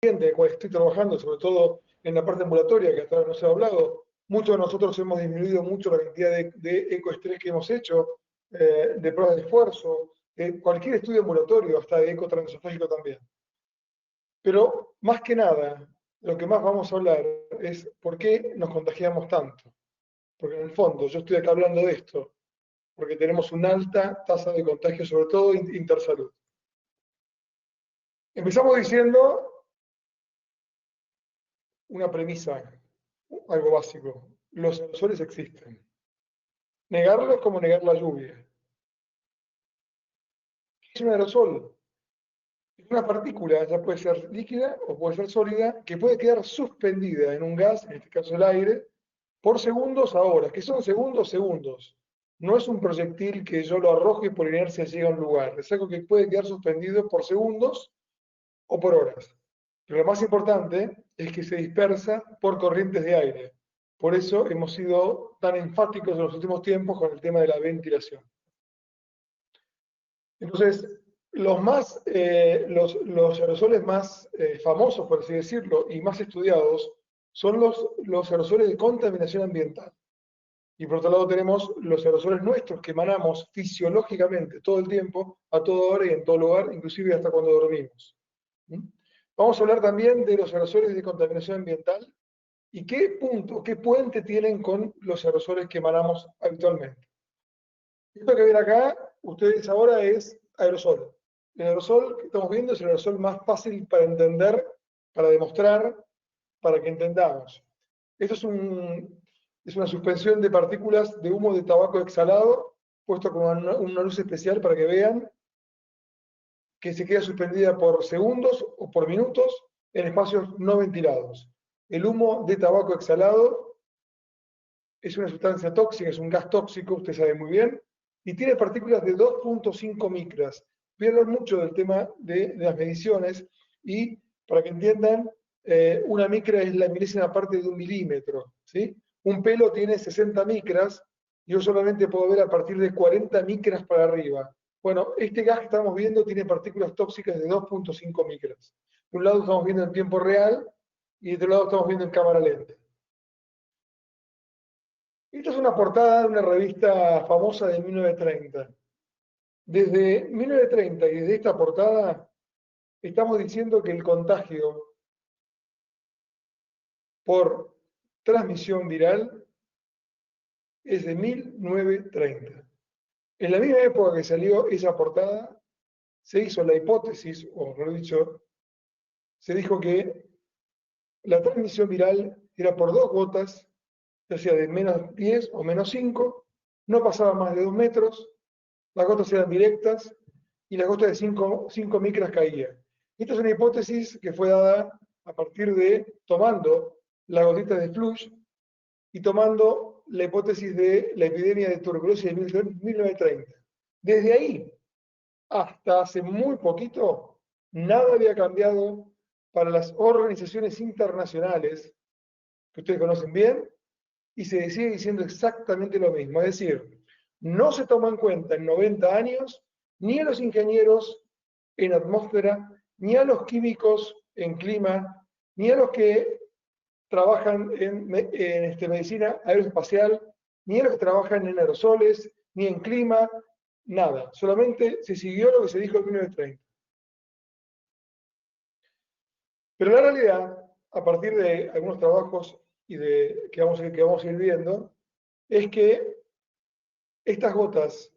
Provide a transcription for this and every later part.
de cual estoy trabajando, sobre todo en la parte ambulatoria, que hasta ahora no se ha hablado, muchos de nosotros hemos disminuido mucho la cantidad de ecoestrés que hemos hecho, de pruebas de esfuerzo, de cualquier estudio ambulatorio, hasta de ecotransesofágico también. Pero más que nada, lo que más vamos a hablar es por qué nos contagiamos tanto. Porque en el fondo, yo estoy acá hablando de esto, porque tenemos una alta tasa de contagio, sobre todo intersalud. Empezamos diciendo una premisa, algo básico. Los aerosoles existen. Negarlo es como negar la lluvia. ¿Qué es un aerosol? Es una partícula, ya puede ser líquida o puede ser sólida, que puede quedar suspendida en un gas, en este caso el aire, por segundos a horas. ¿Qué son segundos? Segundos. No es un proyectil que yo lo arrojo y por inercia llega a un lugar. Es algo que puede quedar suspendido por segundos o por horas. Pero lo más importante es que se dispersa por corrientes de aire. Por eso hemos sido tan enfáticos en los últimos tiempos con el tema de la ventilación. Entonces, los aerosoles más famosos, por así decirlo, y más estudiados, son los aerosoles de contaminación ambiental. Y por otro lado tenemos los aerosoles nuestros que emanamos fisiológicamente todo el tiempo, a toda hora y en todo lugar, inclusive hasta cuando dormimos. Vamos a hablar también de los aerosoles de contaminación ambiental y qué punto, qué puente tienen con los aerosoles que emanamos habitualmente. Esto que ven acá, ustedes ahora es aerosol. El aerosol que estamos viendo es el aerosol más fácil para entender, para demostrar, para que entendamos. Esto es una suspensión de partículas de humo de tabaco exhalado, puesto con una luz especial para que vean que se queda suspendida por segundos o por minutos en espacios no ventilados. El humo de tabaco exhalado es una sustancia tóxica, es un gas tóxico, usted sabe muy bien, y tiene partículas de 2.5 micras. Voy a hablar mucho del tema de las mediciones y para que entiendan, una micra es la milésima parte de un milímetro. ¿Sí? Un pelo tiene 60 micras, yo solamente puedo ver a partir de 40 micras para arriba. Bueno, este gas que estamos viendo tiene partículas tóxicas de 2.5 micras. De un lado estamos viendo en tiempo real y de otro lado estamos viendo en cámara lenta. Esta es una portada de una revista famosa de 1930. Desde 1930 y desde esta portada estamos diciendo que el contagio por transmisión viral es de 1930. En la misma época que salió esa portada, se hizo la hipótesis, o mejor dicho, se dijo que la transmisión viral era por 2 gotas, ya sea de menos 10 o menos 5, no pasaba más de 2 metros, las gotas eran directas y las gotas de 5 micras caían. Esta es una hipótesis que fue dada a partir de tomando las gotitas de Flush y tomando la hipótesis de la epidemia de tuberculosis de 1930. Desde ahí hasta hace muy poquito, nada había cambiado para las organizaciones internacionales, que ustedes conocen bien, y se sigue diciendo exactamente lo mismo. Es decir, no se toma en cuenta en 90 años ni a los ingenieros en atmósfera, ni a los químicos en clima, ni a los que trabajan en medicina aeroespacial, ni a los que trabajan en aerosoles, ni en clima, nada. Solamente se siguió lo que se dijo en 1930. Pero la realidad, a partir de algunos trabajos y que vamos a ir viendo, es que estas gotas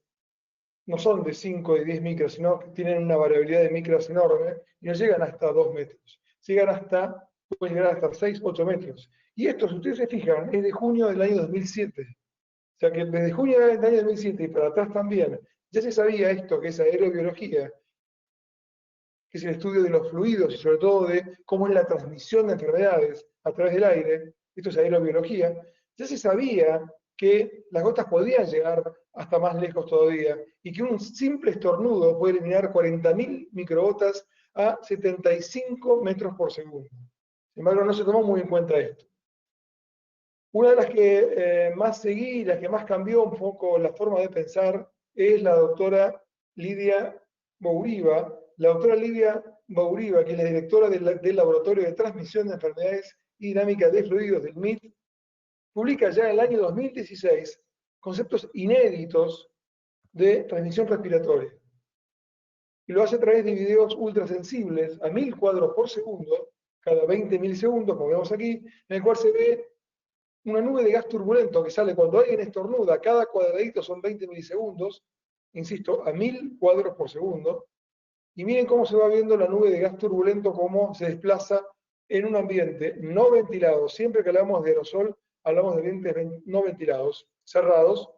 no son de 5 y 10 micras, sino que tienen una variabilidad de micras enorme y no llegan hasta 2 metros. Pueden llegar hasta 6, 8 metros. Y esto, si ustedes se fijan, es de junio del año 2007. O sea que desde junio del año 2007 y para atrás también, ya se sabía esto, que es aerobiología, que es el estudio de los fluidos y sobre todo de cómo es la transmisión de enfermedades a través del aire, esto es aerobiología, ya se sabía que las gotas podían llegar hasta más lejos todavía y que un simple estornudo puede eliminar 40.000 microgotas a 75 metros por segundo. Sin embargo, no se tomó muy en cuenta esto. Una de las que más seguí, la que más cambió un poco la forma de pensar, es la doctora Lidia Mouriva. La doctora Lidia Bouriva, que es la directora del Laboratorio de Transmisión de Enfermedades y Dinámica de Fluidos del MIT, publica ya en el año 2016 conceptos inéditos de transmisión respiratoria. Y lo hace a través de videos ultrasensibles a 1000 cuadros por segundo, cada 20 milisegundos, como vemos aquí, en el cual se ve una nube de gas turbulento que sale cuando alguien estornuda. Cada cuadradito son 20 milisegundos, insisto, a 1000 cuadros por segundo. Y miren cómo se va viendo la nube de gas turbulento, cómo se desplaza en un ambiente no ventilado. Siempre que hablamos de aerosol, hablamos de ambientes no ventilados, cerrados,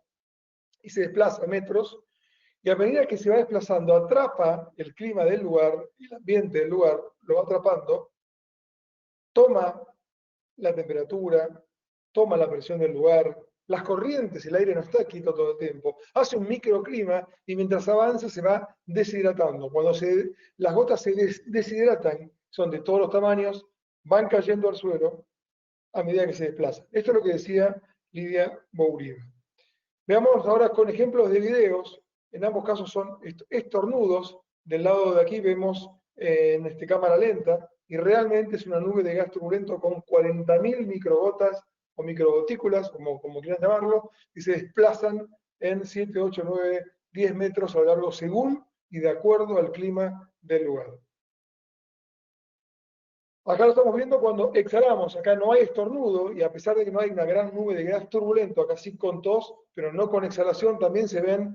y se desplaza a metros. Y a medida que se va desplazando, atrapa el clima del lugar, el ambiente del lugar, lo va atrapando, toma la temperatura, toma la presión del lugar, las corrientes, el aire no está quieto todo el tiempo, hace un microclima y mientras avanza se va deshidratando. Cuando las gotas se deshidratan, son de todos los tamaños, van cayendo al suelo a medida que se desplazan. Esto es lo que decía Lidia Bouriva. Veamos ahora con ejemplos de videos. En ambos casos son estornudos. Del lado de aquí vemos en cámara lenta, y realmente es una nube de gas turbulento con 40.000 microgotas o microgotículas, como quieran llamarlo, y se desplazan en 7, 8, 9, 10 metros a lo largo según y de acuerdo al clima del lugar. Acá lo estamos viendo cuando exhalamos. Acá no hay estornudo, y a pesar de que no hay una gran nube de gas turbulento, acá sí con tos, pero no con exhalación, también se ven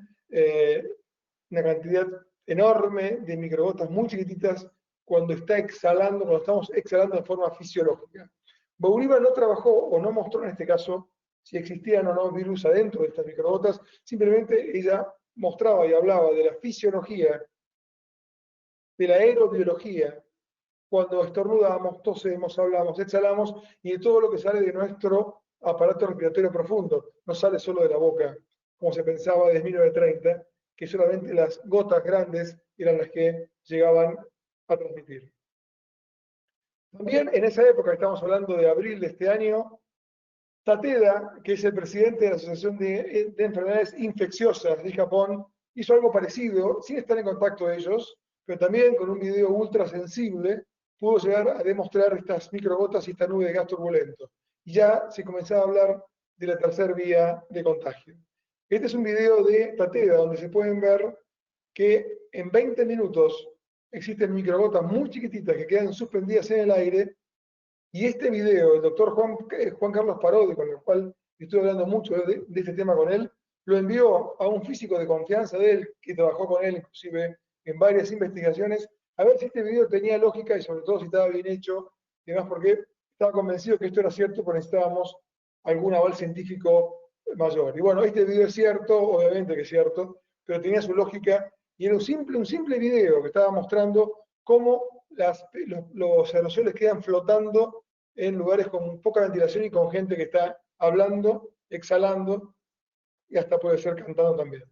una cantidad enorme de microgotas muy chiquititas cuando estamos exhalando de forma fisiológica. Bouriva no trabajó o no mostró en este caso si existían o no virus adentro de estas microgotas, simplemente ella mostraba y hablaba de la fisiología, de la aerobiología, cuando estornudamos, tosemos, hablamos, exhalamos, y de todo lo que sale de nuestro aparato respiratorio profundo. No sale solo de la boca, como se pensaba desde 1930, que solamente las gotas grandes eran las que llegaban a transmitir. También en esa época, estamos hablando de abril de este año, Takeda, que es el presidente de la Asociación de Enfermedades Infecciosas de Japón, hizo algo parecido, sin estar en contacto de ellos, pero también con un video ultra sensible, pudo llegar a demostrar estas microgotas y esta nube de gas turbulento. Y ya se comenzaba a hablar de la tercera vía de contagio. Este es un video de Takeda, donde se pueden ver que en 20 minutos existen microgotas muy chiquititas que quedan suspendidas en el aire. Y este video, el doctor Juan Carlos Parodi, con el cual estoy hablando mucho de este tema con él, lo envió a un físico de confianza de él, que trabajó con él inclusive en varias investigaciones, a ver si este video tenía lógica y sobre todo si estaba bien hecho, y además porque estaba convencido que esto era cierto, pero necesitábamos algún aval científico mayor. Y bueno, este video es cierto, obviamente que es cierto, pero tenía su lógica, y era un simple video que estaba mostrando cómo los aerosoles quedan flotando en lugares con poca ventilación y con gente que está hablando, exhalando, y hasta puede ser cantando también.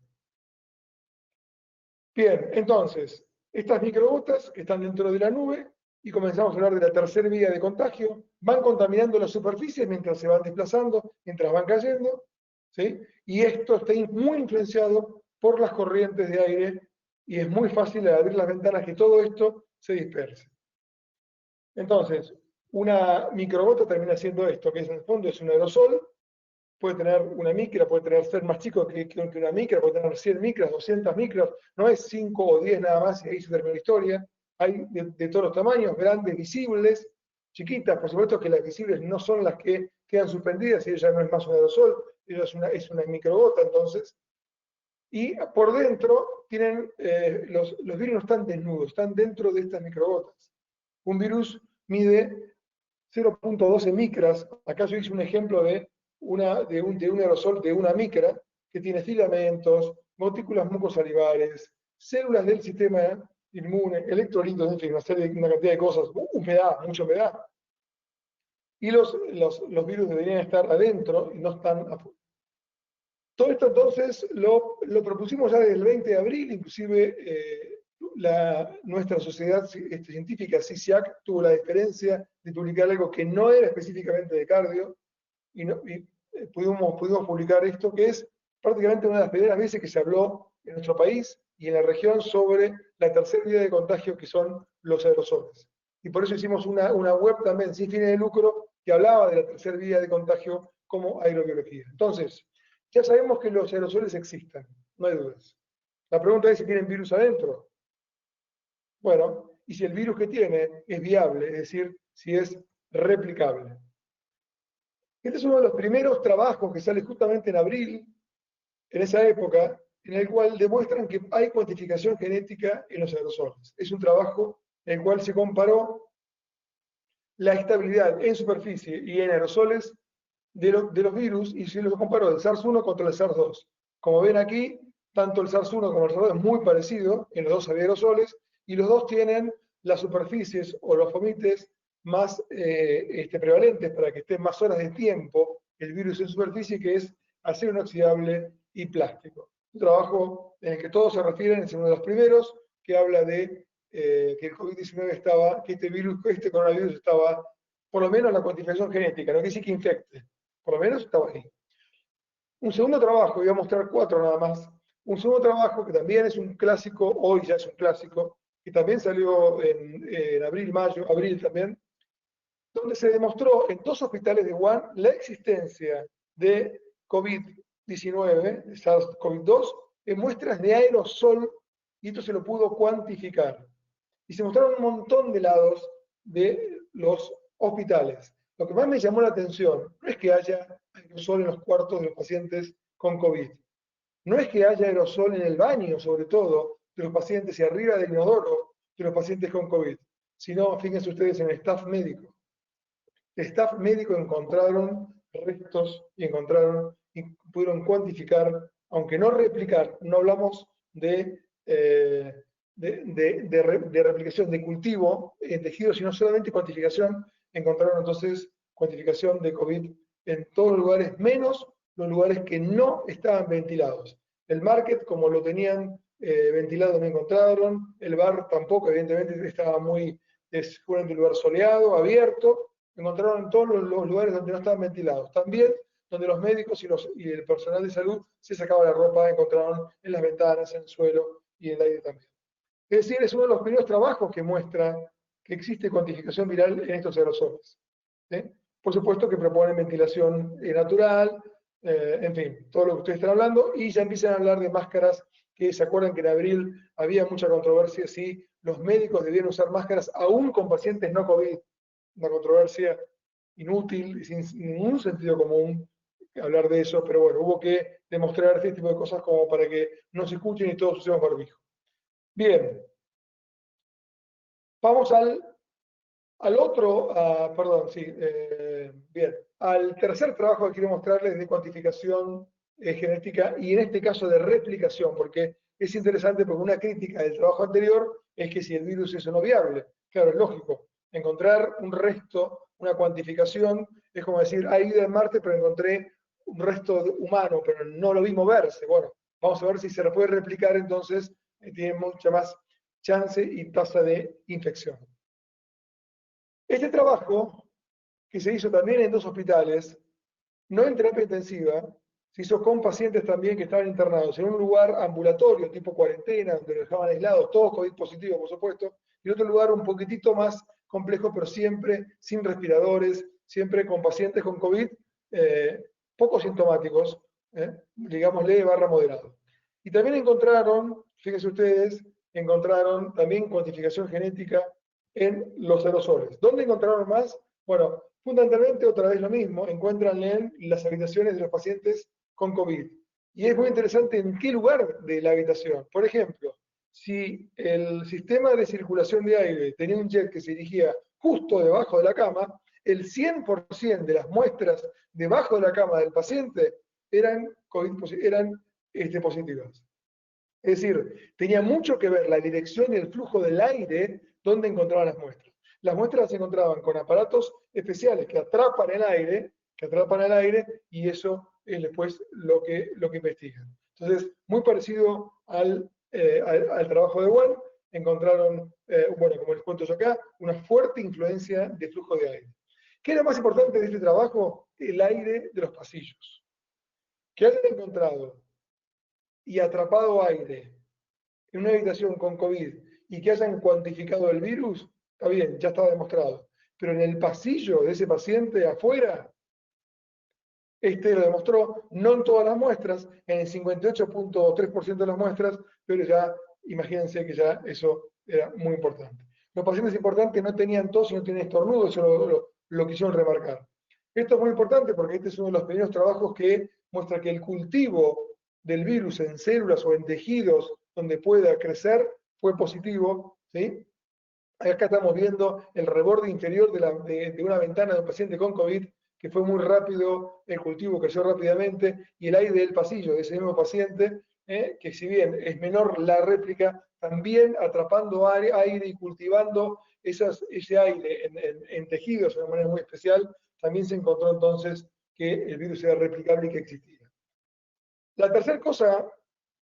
Bien, entonces, estas microgotas que están dentro de la nube, y comenzamos a hablar de la tercera vía de contagio, van contaminando las superficies mientras se van desplazando, mientras van cayendo, ¿sí? Y esto está muy influenciado por las corrientes de aire, y es muy fácil al abrir las ventanas que todo esto se disperse. Entonces, una microgota termina siendo esto, que en el fondo es un aerosol, puede tener una micra, puede ser más chico que una micra, puede tener 100 micras, 200 micras, no es 5 o 10 nada más, y ahí se termina la historia. Hay de todos los tamaños, grandes, visibles, chiquitas, por supuesto que las visibles no son las que quedan suspendidas, y ella no es más un aerosol, ella es una microgota, entonces. Y por dentro tienen, los virus no están desnudos, están dentro de estas microgotas. Un virus mide 0.12 micras. Acá yo hice un ejemplo de un aerosol de una micra que tiene filamentos, gotículas mucosalivares, células del sistema inmune, electrolitos, en fin, una cantidad de cosas, humedad, mucha humedad. Y los virus deberían estar adentro y no están afuera. Todo esto entonces lo propusimos ya desde el 20 de abril, inclusive nuestra sociedad científica, CISIAC, tuvo la diferencia de publicar algo que no era específicamente de cardio, y pudimos publicar esto, que es prácticamente una de las primeras veces que se habló en nuestro país y en la región sobre la tercera vía de contagio, que son los aerosoles. Y por eso hicimos una web también sin fines de lucro que hablaba de la tercera vía de contagio como aerobiología. Entonces, ya sabemos que los aerosoles existen, no hay dudas. La pregunta es si tienen virus adentro. Bueno, y si el virus que tiene es viable, es decir, si es replicable. Este es uno de los primeros trabajos que sale justamente en abril, en esa época, en el cual demuestran que hay cuantificación genética en los aerosoles. Es un trabajo en el cual se comparó la estabilidad en superficie y en aerosoles de los virus y se los comparó el SARS-1 contra el SARS-2. Como ven aquí, tanto el SARS-1 como el SARS-2 es muy parecido, en los dos había aerosoles, y los dos tienen las superficies o los fomites más prevalentes para que estén más horas de tiempo el virus en superficie, que es acero inoxidable y plástico. Un trabajo en el que todos se refieren, es uno de los primeros, que habla de que el COVID-19 estaba, que este coronavirus estaba, por lo menos la cuantificación genética, no quiere decir que infecte, por lo menos estaba ahí. Un segundo trabajo, voy a mostrar 4 nada más, un segundo trabajo que también es un clásico, hoy ya es un clásico, que también salió en abril, mayo, abril también, donde se demostró en 2 hospitales de Wuhan la existencia de COVID-19, de SARS-CoV-2, en muestras de aerosol, y esto se lo pudo cuantificar. Y se mostraron un montón de lados de los hospitales. Lo que más me llamó la atención no es que haya aerosol en los cuartos de los pacientes con COVID, no es que haya aerosol en el baño, sobre todo, de los pacientes y arriba del inodoro de los pacientes con COVID, sino, fíjense ustedes, en el staff médico. El staff médico encontraron restos y pudieron cuantificar, aunque no replicar, no hablamos de replicación, de cultivo en tejidos, sino solamente cuantificación. Encontraron entonces cuantificación de COVID en todos los lugares, menos los lugares que no estaban ventilados. El market, como lo tenían ventilado, no encontraron. El bar tampoco, evidentemente estaba es un lugar soleado, abierto. Encontraron en todos los lugares donde no estaban ventilados. También donde los médicos y el personal de salud se sacaban la ropa, encontraron en las ventanas, en el suelo y en el aire también. Es decir, es uno de los primeros trabajos que muestra que existe cuantificación viral en estos aerosoles. ¿Sí? Por supuesto que proponen ventilación natural, en fin, todo lo que ustedes están hablando, y ya empiezan a hablar de máscaras, que se acuerdan que en abril había mucha controversia si los médicos debían usar máscaras aún con pacientes no COVID. Una controversia inútil, sin ningún sentido común hablar de eso, pero bueno, hubo que demostrar este tipo de cosas como para que no se escuchen y todos usemos barbijo. Bien, vamos al otro, perdón, sí, bien, al tercer trabajo que quiero mostrarles de cuantificación genética y en este caso de replicación, porque es interesante porque una crítica del trabajo anterior es que si el virus es o no viable. Claro, es lógico. Encontrar un resto, una cuantificación, es como decir, hay vida en Marte, pero encontré un resto humano, pero no lo vi moverse. Bueno, vamos a ver si se lo puede replicar, entonces tiene mucha más chance y tasa de infección. Este trabajo, que se hizo también en 2 hospitales, no en terapia intensiva, se hizo con pacientes también que estaban internados en un lugar ambulatorio, tipo cuarentena, donde los dejaban aislados, todos COVID positivos, por supuesto, y otro lugar un poquitito más complejo, pero siempre sin respiradores, siempre con pacientes con COVID poco sintomáticos, digámosle barra moderado. Y también encontraron, fíjense ustedes, encontraron también cuantificación genética en los aerosoles. ¿Dónde encontraron más? Bueno, fundamentalmente otra vez lo mismo, encuentran en las habitaciones de los pacientes con COVID. Y es muy interesante en qué lugar de la habitación. Por ejemplo, si el sistema de circulación de aire tenía un jet que se dirigía justo debajo de la cama, el 100% de las muestras debajo de la cama del paciente eran positivas. Es decir, tenía mucho que ver la dirección y el flujo del aire donde encontraban las muestras. Las muestras se encontraban con aparatos especiales que atrapan el aire, y eso es después lo que investigan. Entonces, muy parecido al trabajo de Wuhan, encontraron, bueno, como les cuento yo acá, una fuerte influencia de flujo de aire. ¿Qué es lo más importante de este trabajo? El aire de los pasillos. Que hayan encontrado y atrapado aire en una habitación con COVID y que hayan cuantificado el virus, está bien, ya estaba demostrado. Pero en el pasillo de ese paciente afuera, lo demostró, no en todas las muestras, en el 58.3% de las muestras, pero ya imagínense que ya eso era muy importante. Los pacientes importantes no tenían tos y no tenían estornudo, eso lo quisieron remarcar. Esto es muy importante porque este es uno de los primeros trabajos que muestra que el cultivo del virus en células o en tejidos donde pueda crecer fue positivo, ¿sí? Acá estamos viendo el reborde inferior de una ventana de un paciente con COVID, que fue muy rápido, el cultivo creció rápidamente, y el aire del pasillo de ese mismo paciente, que si bien es menor la réplica, también atrapando aire y cultivando ese aire en tejidos de una manera muy especial, también se encontró entonces que el virus era replicable y que existía. La tercera cosa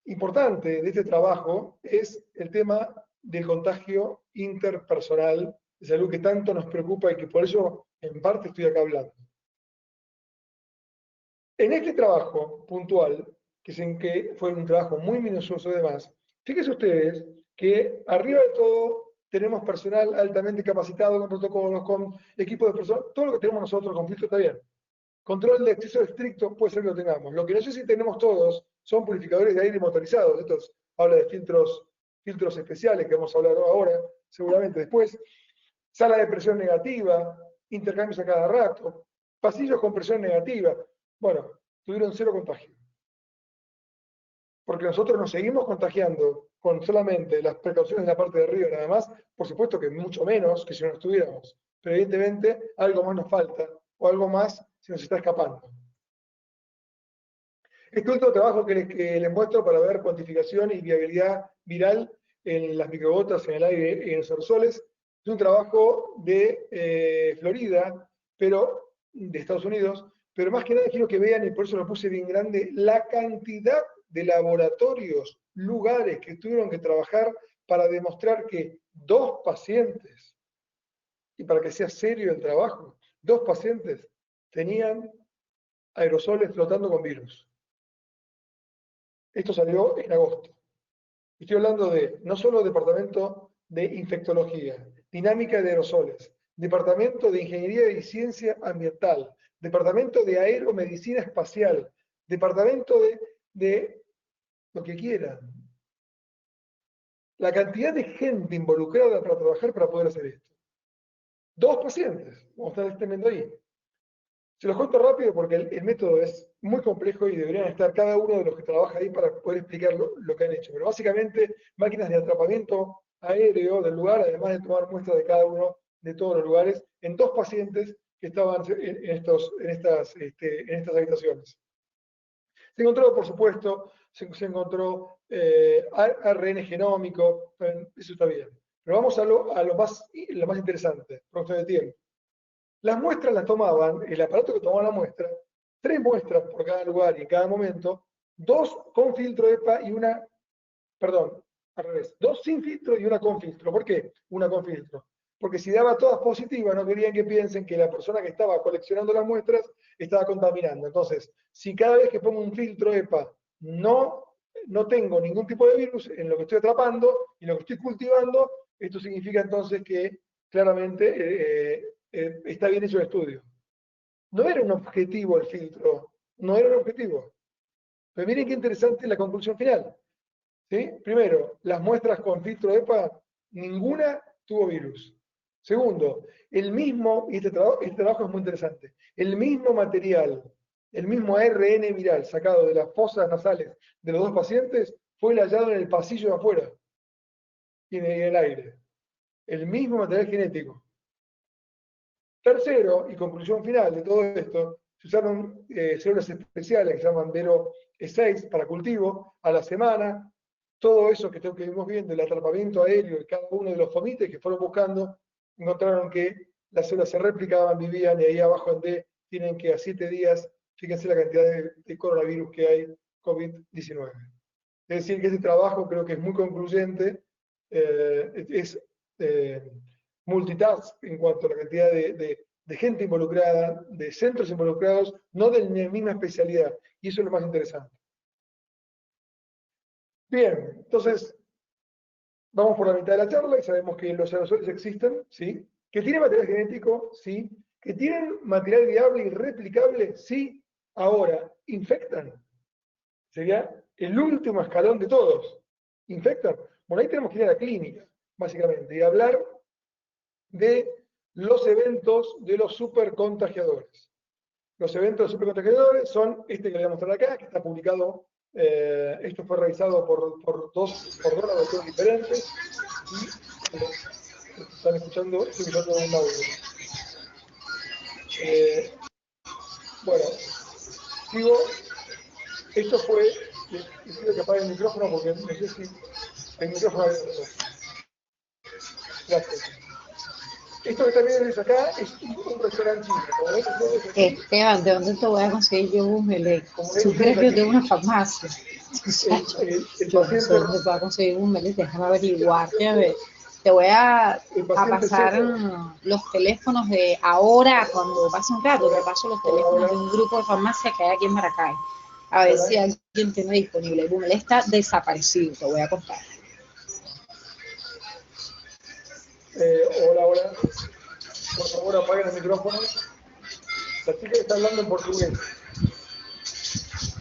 importante de este trabajo es el tema del contagio interpersonal, es algo que tanto nos preocupa y que por eso en parte estoy acá hablando. En este trabajo puntual, que fue un trabajo muy minucioso además, fíjense ustedes que arriba de todo tenemos personal altamente capacitado con protocolos, con equipos de personal, todo lo que tenemos nosotros con filtro está bien. Control de acceso estricto puede ser que lo tengamos. Lo que no sé si tenemos todos son purificadores de aire motorizados. Estos habla de filtros especiales que vamos a hablar ahora, seguramente después. Sala de presión negativa, intercambios a cada rato, pasillos con presión negativa. Bueno, tuvieron 0 contagio. Porque nosotros nos seguimos contagiando con solamente las precauciones de la parte de arriba nada más, por supuesto que mucho menos que si no estuviéramos. Pero evidentemente algo más nos falta, o algo más se nos está escapando. Este último trabajo que les muestro para ver cuantificación y viabilidad viral en las microgotas en el aire y en los aerosoles, es un trabajo de Florida, pero de Estados Unidos, pero más que nada quiero que vean, y por eso lo puse bien grande, la cantidad de laboratorios, lugares que tuvieron que trabajar para demostrar que 2 pacientes, y para que sea serio el trabajo, 2 pacientes tenían aerosoles flotando con virus. Esto salió en agosto. Estoy hablando de no solo departamento de infectología, dinámica de aerosoles, departamento de ingeniería y ciencia ambiental, departamento de aeromedicina espacial, departamento de lo que quieran. La cantidad de gente involucrada para trabajar para poder hacer esto. 2 pacientes, vamos a estar teniendo ahí. Se los cuento rápido porque el método es muy complejo y deberían estar cada uno de los que trabaja ahí para poder explicar lo que han hecho. Pero básicamente, máquinas de atrapamiento aéreo del lugar, además de tomar muestras de cada uno de todos los lugares, en 2 pacientes que estaban en estas habitaciones. Se encontró, por supuesto, se encontró ARN genómico, eso está bien. Pero vamos a lo más interesante, por cuestión de tiempo. Las muestras las tomaban, el aparato que tomaba la muestra, 3 muestras por cada lugar y en cada momento, 2 con filtro EPA y una, perdón, al revés, 2 sin filtro y una con filtro. ¿Por qué? Una con filtro. Porque si daba todas positivas, no querían que piensen que la persona que estaba coleccionando las muestras estaba contaminando. Entonces, si cada vez que pongo un filtro EPA no tengo ningún tipo de virus en lo que estoy atrapando y lo que estoy cultivando, esto significa entonces que claramente está bien hecho el estudio. No era un objetivo el filtro, no era un objetivo. Pero miren qué interesante la conclusión final. ¿Sí? Primero, las muestras con filtro EPA, ninguna tuvo virus. Segundo, el mismo, y este trabajo es muy interesante, el mismo material, el mismo ARN viral sacado de las fosas nasales de los 2 pacientes fue hallado en el pasillo de afuera y en el aire. El mismo material genético. Tercero, y conclusión final de todo esto, se usaron células especiales que se llaman Vero E6 para cultivo a la semana. Todo eso que vimos viendo, el atrapamiento aéreo de cada uno de los fomites que fueron buscando, encontraron que las células se replicaban, vivían, y ahí abajo en D tienen que a 7 días, fíjense la cantidad de coronavirus que hay, COVID-19. Es decir, que este trabajo creo que es muy concluyente, es multitask en cuanto a la cantidad de gente involucrada, de centros involucrados, no de la misma especialidad, y eso es lo más interesante. Bien, entonces, vamos por la mitad de la charla y sabemos que los aerosoles existen, ¿sí? Que tienen material genético, sí. Que tienen material viable y replicable, sí. Ahora, ¿infectan? Sería el último escalón de todos. ¿Infectan? Bueno, ahí tenemos que ir a la clínica, básicamente, y hablar de los eventos de los supercontagiadores. Los eventos de los supercontagiadores son este que le voy a mostrar acá, que está publicado, esto fue revisado por dos laboratorios diferentes, y están escuchando, estoy escuchando un audio. Bueno, sigo. Esto fue, les pido que apague el micrófono porque no sé si el micrófono abierto. Gracias. Esto que también ves acá es un restaurante chino. Como ves, Esteban, ¿de dónde te voy a conseguir yo un melé? ¿Tú crees que yo tengo una farmacia? Yo no sé dónde te voy a conseguir un melé, déjame averiguar. Te voy a pasar los teléfonos de ahora, cuando pase un rato, te paso los teléfonos de un grupo de farmacia que hay aquí en Maracay. A ver si alguien tiene disponible. El melé está desaparecido, te voy a contar. Hola. Por favor, apaguen el micrófono. La chica está hablando en portugués.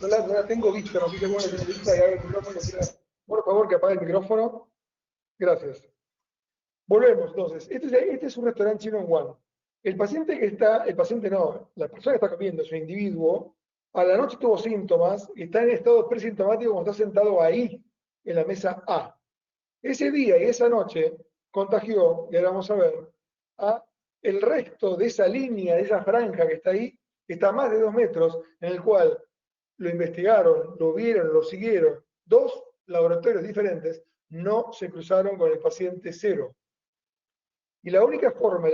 No la tengo vista, no sé si bueno tiene vista y abre el micrófono. Por favor, que apague el micrófono. Gracias. Volvemos, entonces. Este es un restaurante chino en Wuhan. El paciente no, la persona que está comiendo, es un individuo, a la noche tuvo síntomas y está en estado presintomático cuando está sentado ahí, en la mesa A. Ese día y esa noche contagió, y ahora vamos a ver, a el resto de esa línea, de esa franja que está ahí, que está a más de 2 metros, en el cual lo investigaron, lo vieron, lo siguieron. 2 laboratorios diferentes no se cruzaron con el paciente cero. Y la única forma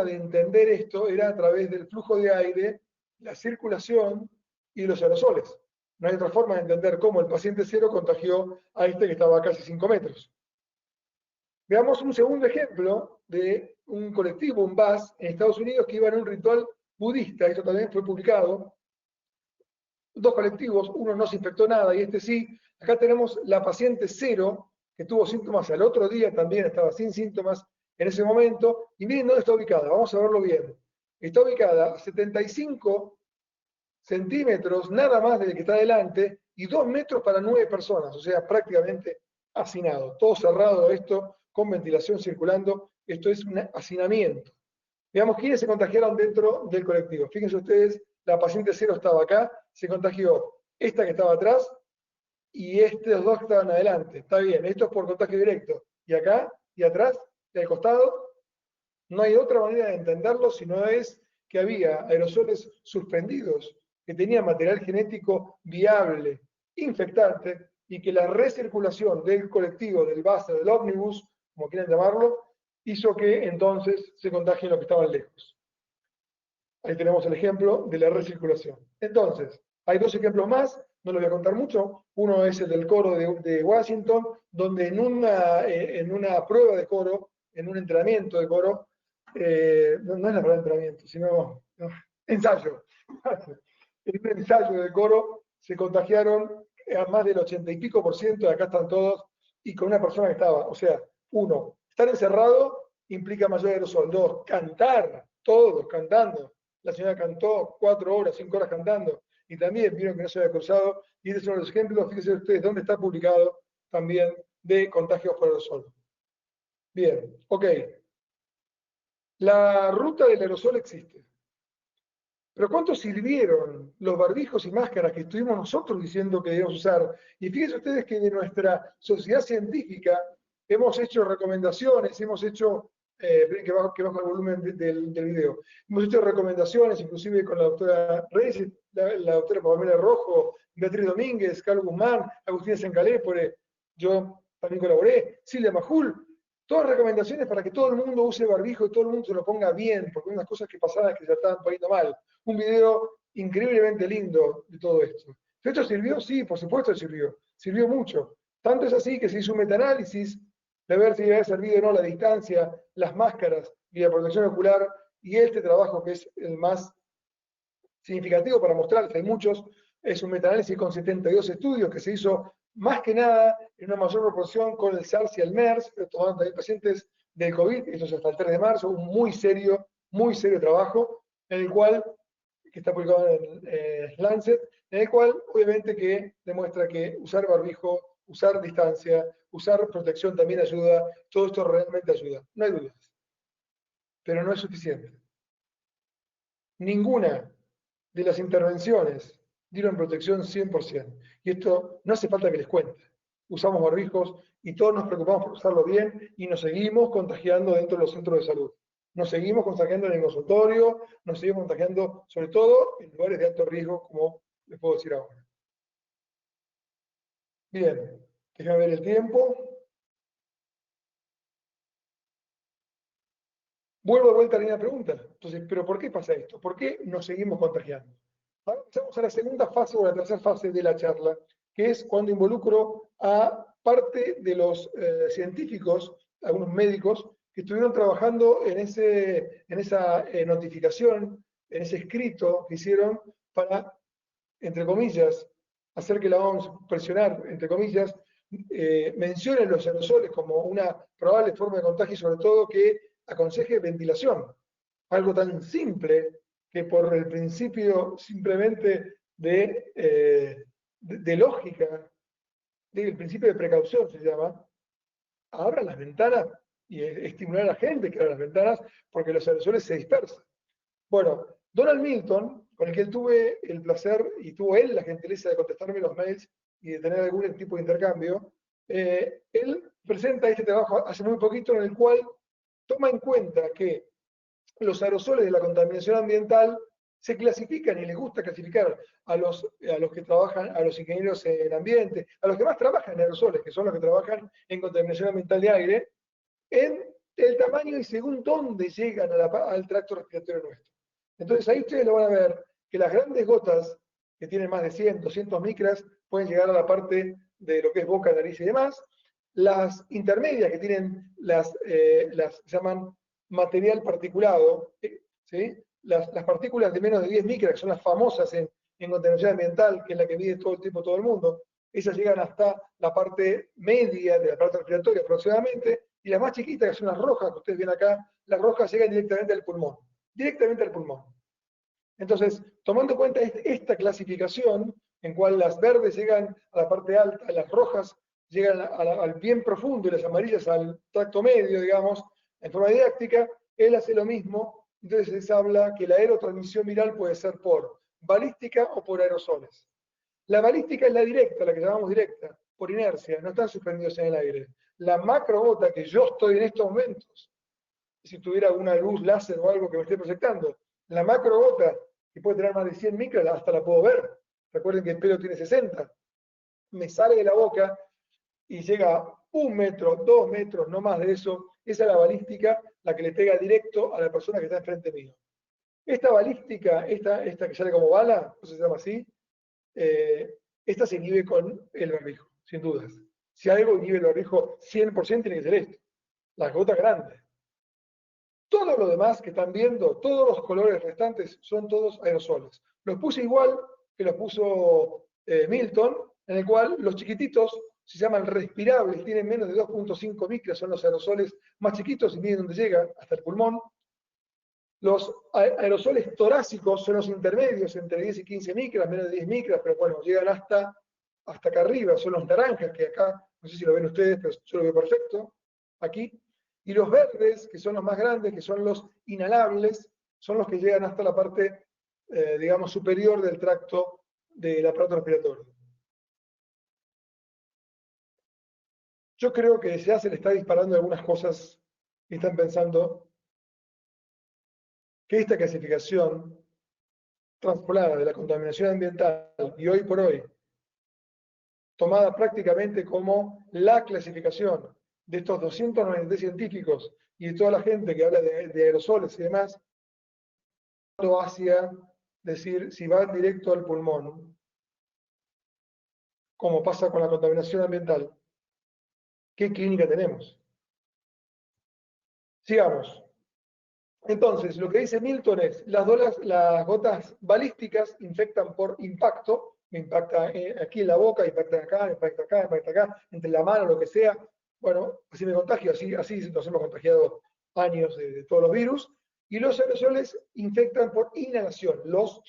de entender esto era a través del flujo de aire, la circulación y los aerosoles. No hay otra forma de entender cómo el paciente cero contagió a este que estaba a casi 5 metros. Veamos un segundo ejemplo de un colectivo, un bus, en Estados Unidos que iba en un ritual budista. Esto también fue publicado. 2 colectivos, uno no se infectó nada y este sí. Acá tenemos la paciente cero, que tuvo síntomas al otro día, también estaba sin síntomas en ese momento. Y miren dónde está ubicada, vamos a verlo bien. Está ubicada a 75 centímetros, nada más del que está adelante, y 2 metros para 9 personas, o sea, prácticamente hacinado. Todo cerrado esto, con ventilación circulando. Esto es un hacinamiento. Veamos quiénes se contagiaron dentro del colectivo. Fíjense ustedes, la paciente cero estaba acá, se contagió esta que estaba atrás y estos 2 que estaban adelante. Está bien, esto es por contagio directo. Y acá, y atrás, y al costado, no hay otra manera de entenderlo, sino es que había aerosoles suspendidos que tenían material genético viable, infectante, y que la recirculación del colectivo, del bus, del ómnibus, como quieran llamarlo, hizo que entonces se contagien los que estaban lejos. Ahí tenemos el ejemplo de la recirculación. Entonces, hay 2 ejemplos más, no los voy a contar mucho. Uno es el del coro de Washington, donde en una prueba de coro, en un entrenamiento de coro, no es la palabra entrenamiento, sino ensayo. En un ensayo de coro se contagiaron a más del 80 y pico %, acá están todos, y con una persona que estaba. O sea, 1, estar encerrado implica mayor aerosol. 2, cantar, todos cantando. La señora cantó 4 horas, 5 horas cantando, y también vieron que no se había cruzado. Y este es uno de los ejemplos, fíjense ustedes dónde está publicado también de contagios por aerosol. Bien, ok. La ruta del aerosol existe. Pero ¿cuánto sirvieron los barbijos y máscaras que estuvimos nosotros diciendo que debíamos usar? Y fíjense ustedes que de nuestra sociedad científica hemos hecho recomendaciones, hemos hecho, que bajo el volumen del video, hemos hecho recomendaciones, inclusive con la doctora Reyes, la doctora Pamela Rojo, Beatriz Domínguez, Carlos Guzmán, Agustín Sencalépore, yo también colaboré, Silvia Majul, todas recomendaciones para que todo el mundo use barbijo y todo el mundo se lo ponga bien, porque unas cosas que pasaban que se estaban poniendo mal. Un video increíblemente lindo de todo esto. ¿Esto sirvió? Sí, por supuesto sirvió. Sirvió mucho. Tanto es así que se hizo un metaanálisis de ver si había servido o no la distancia, las máscaras y la protección ocular, y este trabajo que es el más significativo para mostrarles, hay muchos, es un metaanálisis con 72 estudios que se hizo más que nada en una mayor proporción con el SARS y el MERS, pero tomando también pacientes del COVID, esto es hasta el 3 de marzo, un muy serio trabajo, en el cual, que está publicado en Lancet, en el cual obviamente que demuestra que usar barbijo, usar distancia, usar protección también ayuda, todo esto realmente ayuda, no hay dudas, pero no es suficiente. Ninguna de las intervenciones dieron protección 100%. Y esto no hace falta que les cuente. Usamos barbijos y todos nos preocupamos por usarlo bien y nos seguimos contagiando dentro de los centros de salud. Nos seguimos contagiando en el consultorio, nos seguimos contagiando sobre todo en lugares de alto riesgo, como les puedo decir ahora. Bien, déjame ver el tiempo. Vuelvo de vuelta a la línea de pregunta. Entonces, ¿pero por qué pasa esto? ¿Por qué nos seguimos contagiando? Ahora pasamos a la segunda fase o a la tercera fase de la charla, que es cuando involucro a parte de los científicos, algunos médicos, que estuvieron trabajando en esa notificación, en ese escrito que hicieron para, entre comillas, hacer que la OMS, presionar, entre comillas, mencione los aerosoles como una probable forma de contagio y sobre todo que aconseje ventilación. Algo tan simple que por el principio simplemente de lógica, el principio de precaución se llama, abran las ventanas y estimular a la gente que abra las ventanas porque los aerosoles se dispersan. Bueno, Donald Milton, con el que él tuve el placer y tuvo él la gentileza de contestarme los mails y de tener algún tipo de intercambio, él presenta este trabajo hace muy poquito en el cual toma en cuenta que los aerosoles de la contaminación ambiental se clasifican y les gusta clasificar a los que trabajan, a los ingenieros en ambiente, a los que más trabajan en aerosoles, que son los que trabajan en contaminación ambiental de aire, en el tamaño y según dónde llegan al tracto respiratorio nuestro. Entonces ahí ustedes lo van a ver que las grandes gotas, que tienen más de 100, 200 micras, pueden llegar a la parte de lo que es boca, nariz y demás. Las intermedias, que tienen las llaman material particulado, ¿sí? Las partículas de menos de 10 micras, que son las famosas en contaminación ambiental, que es la que mide todo el tiempo todo el mundo, esas llegan hasta la parte media de la parte respiratoria aproximadamente, y las más chiquitas, que son las rojas, que ustedes ven acá, las rojas llegan directamente al pulmón. Directamente al pulmón. Entonces, tomando en cuenta esta clasificación, en cual las verdes llegan a la parte alta, las rojas llegan al bien profundo y las amarillas al tracto medio, digamos, en forma didáctica, él hace lo mismo. Entonces se habla que la aerotransmisión viral puede ser por balística o por aerosoles. La balística es la directa, la que llamamos directa, por inercia, no están suspendidos en el aire. La macrogota que yo estoy en estos momentos, si tuviera alguna luz láser o algo que me esté proyectando, la macrogota, que puede tener más de 100 micras, hasta la puedo ver. Recuerden que el pelo tiene 60. Me sale de la boca y llega a 1 metro, 2 metros, no más de eso. Esa es la balística, la que le pega directo a la persona que está enfrente mío. Esta balística, esta que sale como bala, no se llama así, esta se inhibe con el barbijo, sin dudas. Si algo inhibe el barbijo 100%, tiene que ser esto, las gotas grandes. Todo lo demás que están viendo, todos los colores restantes, son todos aerosoles. Los puse igual que los puso Milton, en el cual los chiquititos se llaman respirables, tienen menos de 2.5 micras, son los aerosoles más chiquitos y miren dónde llega, hasta el pulmón. Los aerosoles torácicos son los intermedios, entre 10 y 15 micras, menos de 10 micras, pero bueno, llegan hasta acá arriba, son los naranjas, que acá, no sé si lo ven ustedes, pero yo lo veo perfecto, aquí. Y los verdes, que son los más grandes, que son los inhalables, son los que llegan hasta la parte, digamos, superior del tracto del aparato respiratorio. Yo creo que ya se le está disparando algunas cosas que están pensando que esta clasificación transpolada de la contaminación ambiental y hoy por hoy tomada prácticamente como la clasificación de estos 290 científicos y de toda la gente que habla de aerosoles y demás, hacia decir si va directo al pulmón, como pasa con la contaminación ambiental, ¿qué clínica tenemos? Sigamos. Entonces, lo que dice Milton es, las gotas balísticas infectan por impacto, me impacta aquí en la boca, impacta acá, impacta acá, impacta acá, entre la mano, lo que sea. Bueno, así me contagio, así nos hemos contagiado años de todos los virus. Y los aerosoles infectan por inhalación, los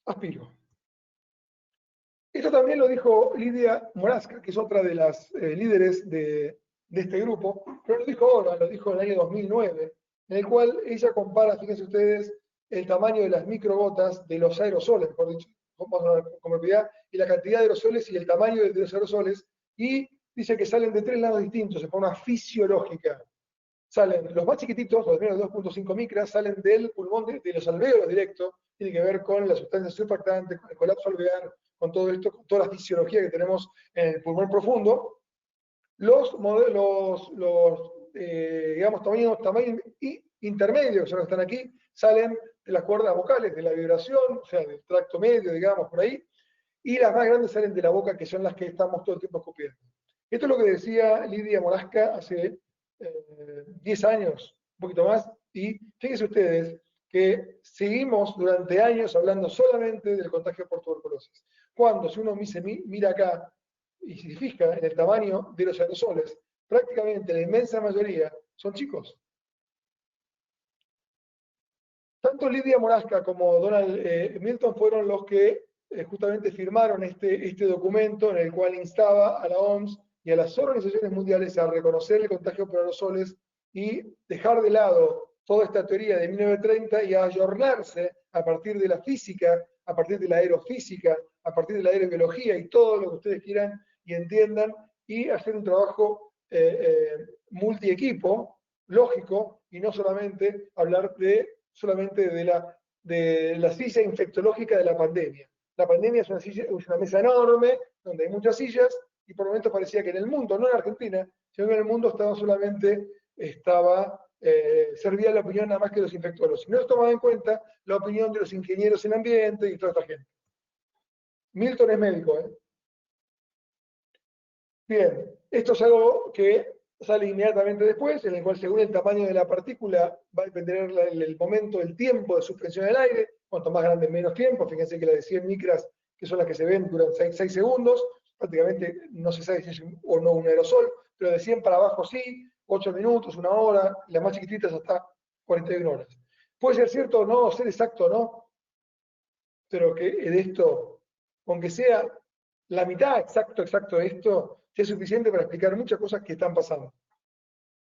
aspiro. Esto también lo dijo Lidia Moraska, que es otra de las líderes de este grupo, pero lo dijo ahora, lo dijo en el año 2009, en el cual ella compara, fíjense ustedes, el tamaño de las microgotas de los aerosoles, mejor dicho, con propiedad, y la cantidad de aerosoles y el tamaño de los aerosoles, y dice que salen de 3 lados distintos, de forma fisiológica. Salen los más chiquititos, los de menos de 2.5 micras, salen del pulmón, de los alvéolos directos, tiene que ver con la sustancia surfactante, con el colapso alveolar, con todo esto, con toda la fisiología que tenemos en el pulmón profundo. Los modelos, digamos, tamaño intermedio, que son los que están aquí, salen de las cuerdas vocales, de la vibración, o sea, del tracto medio, digamos, por ahí, y las más grandes salen de la boca, que son las que estamos todo el tiempo escupiendo. Esto es lo que decía Lidia Moraska hace 10 años, un poquito más, y fíjense ustedes que seguimos durante años hablando solamente del contagio por tuberculosis. Cuando, si uno mira acá y se fija en el tamaño de los aerosoles, prácticamente la inmensa mayoría son chicos. Tanto Lidia Moraska como Donald Milton fueron los que justamente firmaron este documento en el cual instaba a la OMS y a las organizaciones mundiales a reconocer el contagio por aerosoles y dejar de lado toda esta teoría de 1930 y a ayornarse a partir de la física, a partir de la aerofísica, a partir de la aerobiología y todo lo que ustedes quieran y entiendan, y hacer un trabajo multiequipo, lógico, y no solamente hablar solamente de la silla infectológica de la pandemia. La pandemia es una mesa enorme, donde hay muchas sillas, y por momentos parecía que en el mundo, no en Argentina, sino que en el mundo servía la opinión nada más que de los infectólogos. Y no se tomaba en cuenta la opinión de los ingenieros en ambiente y toda esta gente. Milton es médico, ¿eh? Bien, esto es algo que sale inmediatamente después, en el cual según el tamaño de la partícula va a depender el momento, el tiempo de suspensión del aire, cuanto más grande menos tiempo, fíjense que la de 100 micras, que son las que se ven, duran 6 segundos, prácticamente no se sabe si es o no un aerosol, pero de 100 para abajo sí, 8 minutos, 1 hora, las más chiquititas hasta 41 horas. Puede ser cierto o no, ser exacto o no, pero que de esto, aunque sea la mitad exacto de esto, es suficiente para explicar muchas cosas que están pasando.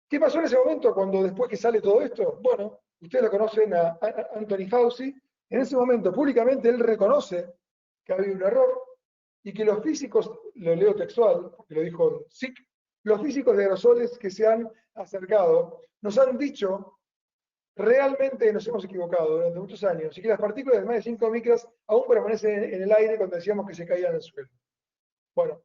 ¿Qué pasó en ese momento cuando después que sale todo esto? Bueno, ustedes lo conocen a Anthony Fauci. En ese momento, públicamente, él reconoce que había un error y que los físicos, lo leo textual, porque lo dijo SIC, los físicos de aerosoles que se han acercado nos han dicho realmente nos hemos equivocado durante muchos años y que las partículas de más de 5 micras aún permanecen en el aire cuando decíamos que se caían al suelo. Bueno,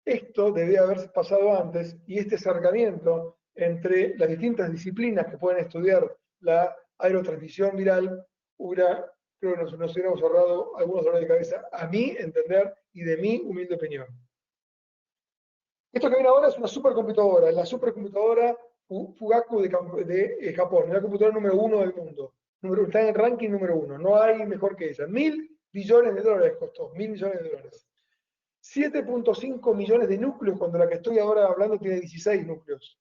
esto debía haber pasado antes y este acercamiento entre las distintas disciplinas que pueden estudiar la aerotransmisión viral creo que nos hubiéramos ahorrado algunos dolores de cabeza, a mi entender y de mi humilde opinión. Esto que viene ahora es una supercomputadora, la supercomputadora Fugaku de Japón, la computadora número 1 del mundo. Está en el ranking número 1, no hay mejor que ella. $1.000 billones costó, $1.000 millones. 7.5 millones de núcleos, cuando la que estoy ahora hablando tiene 16 núcleos.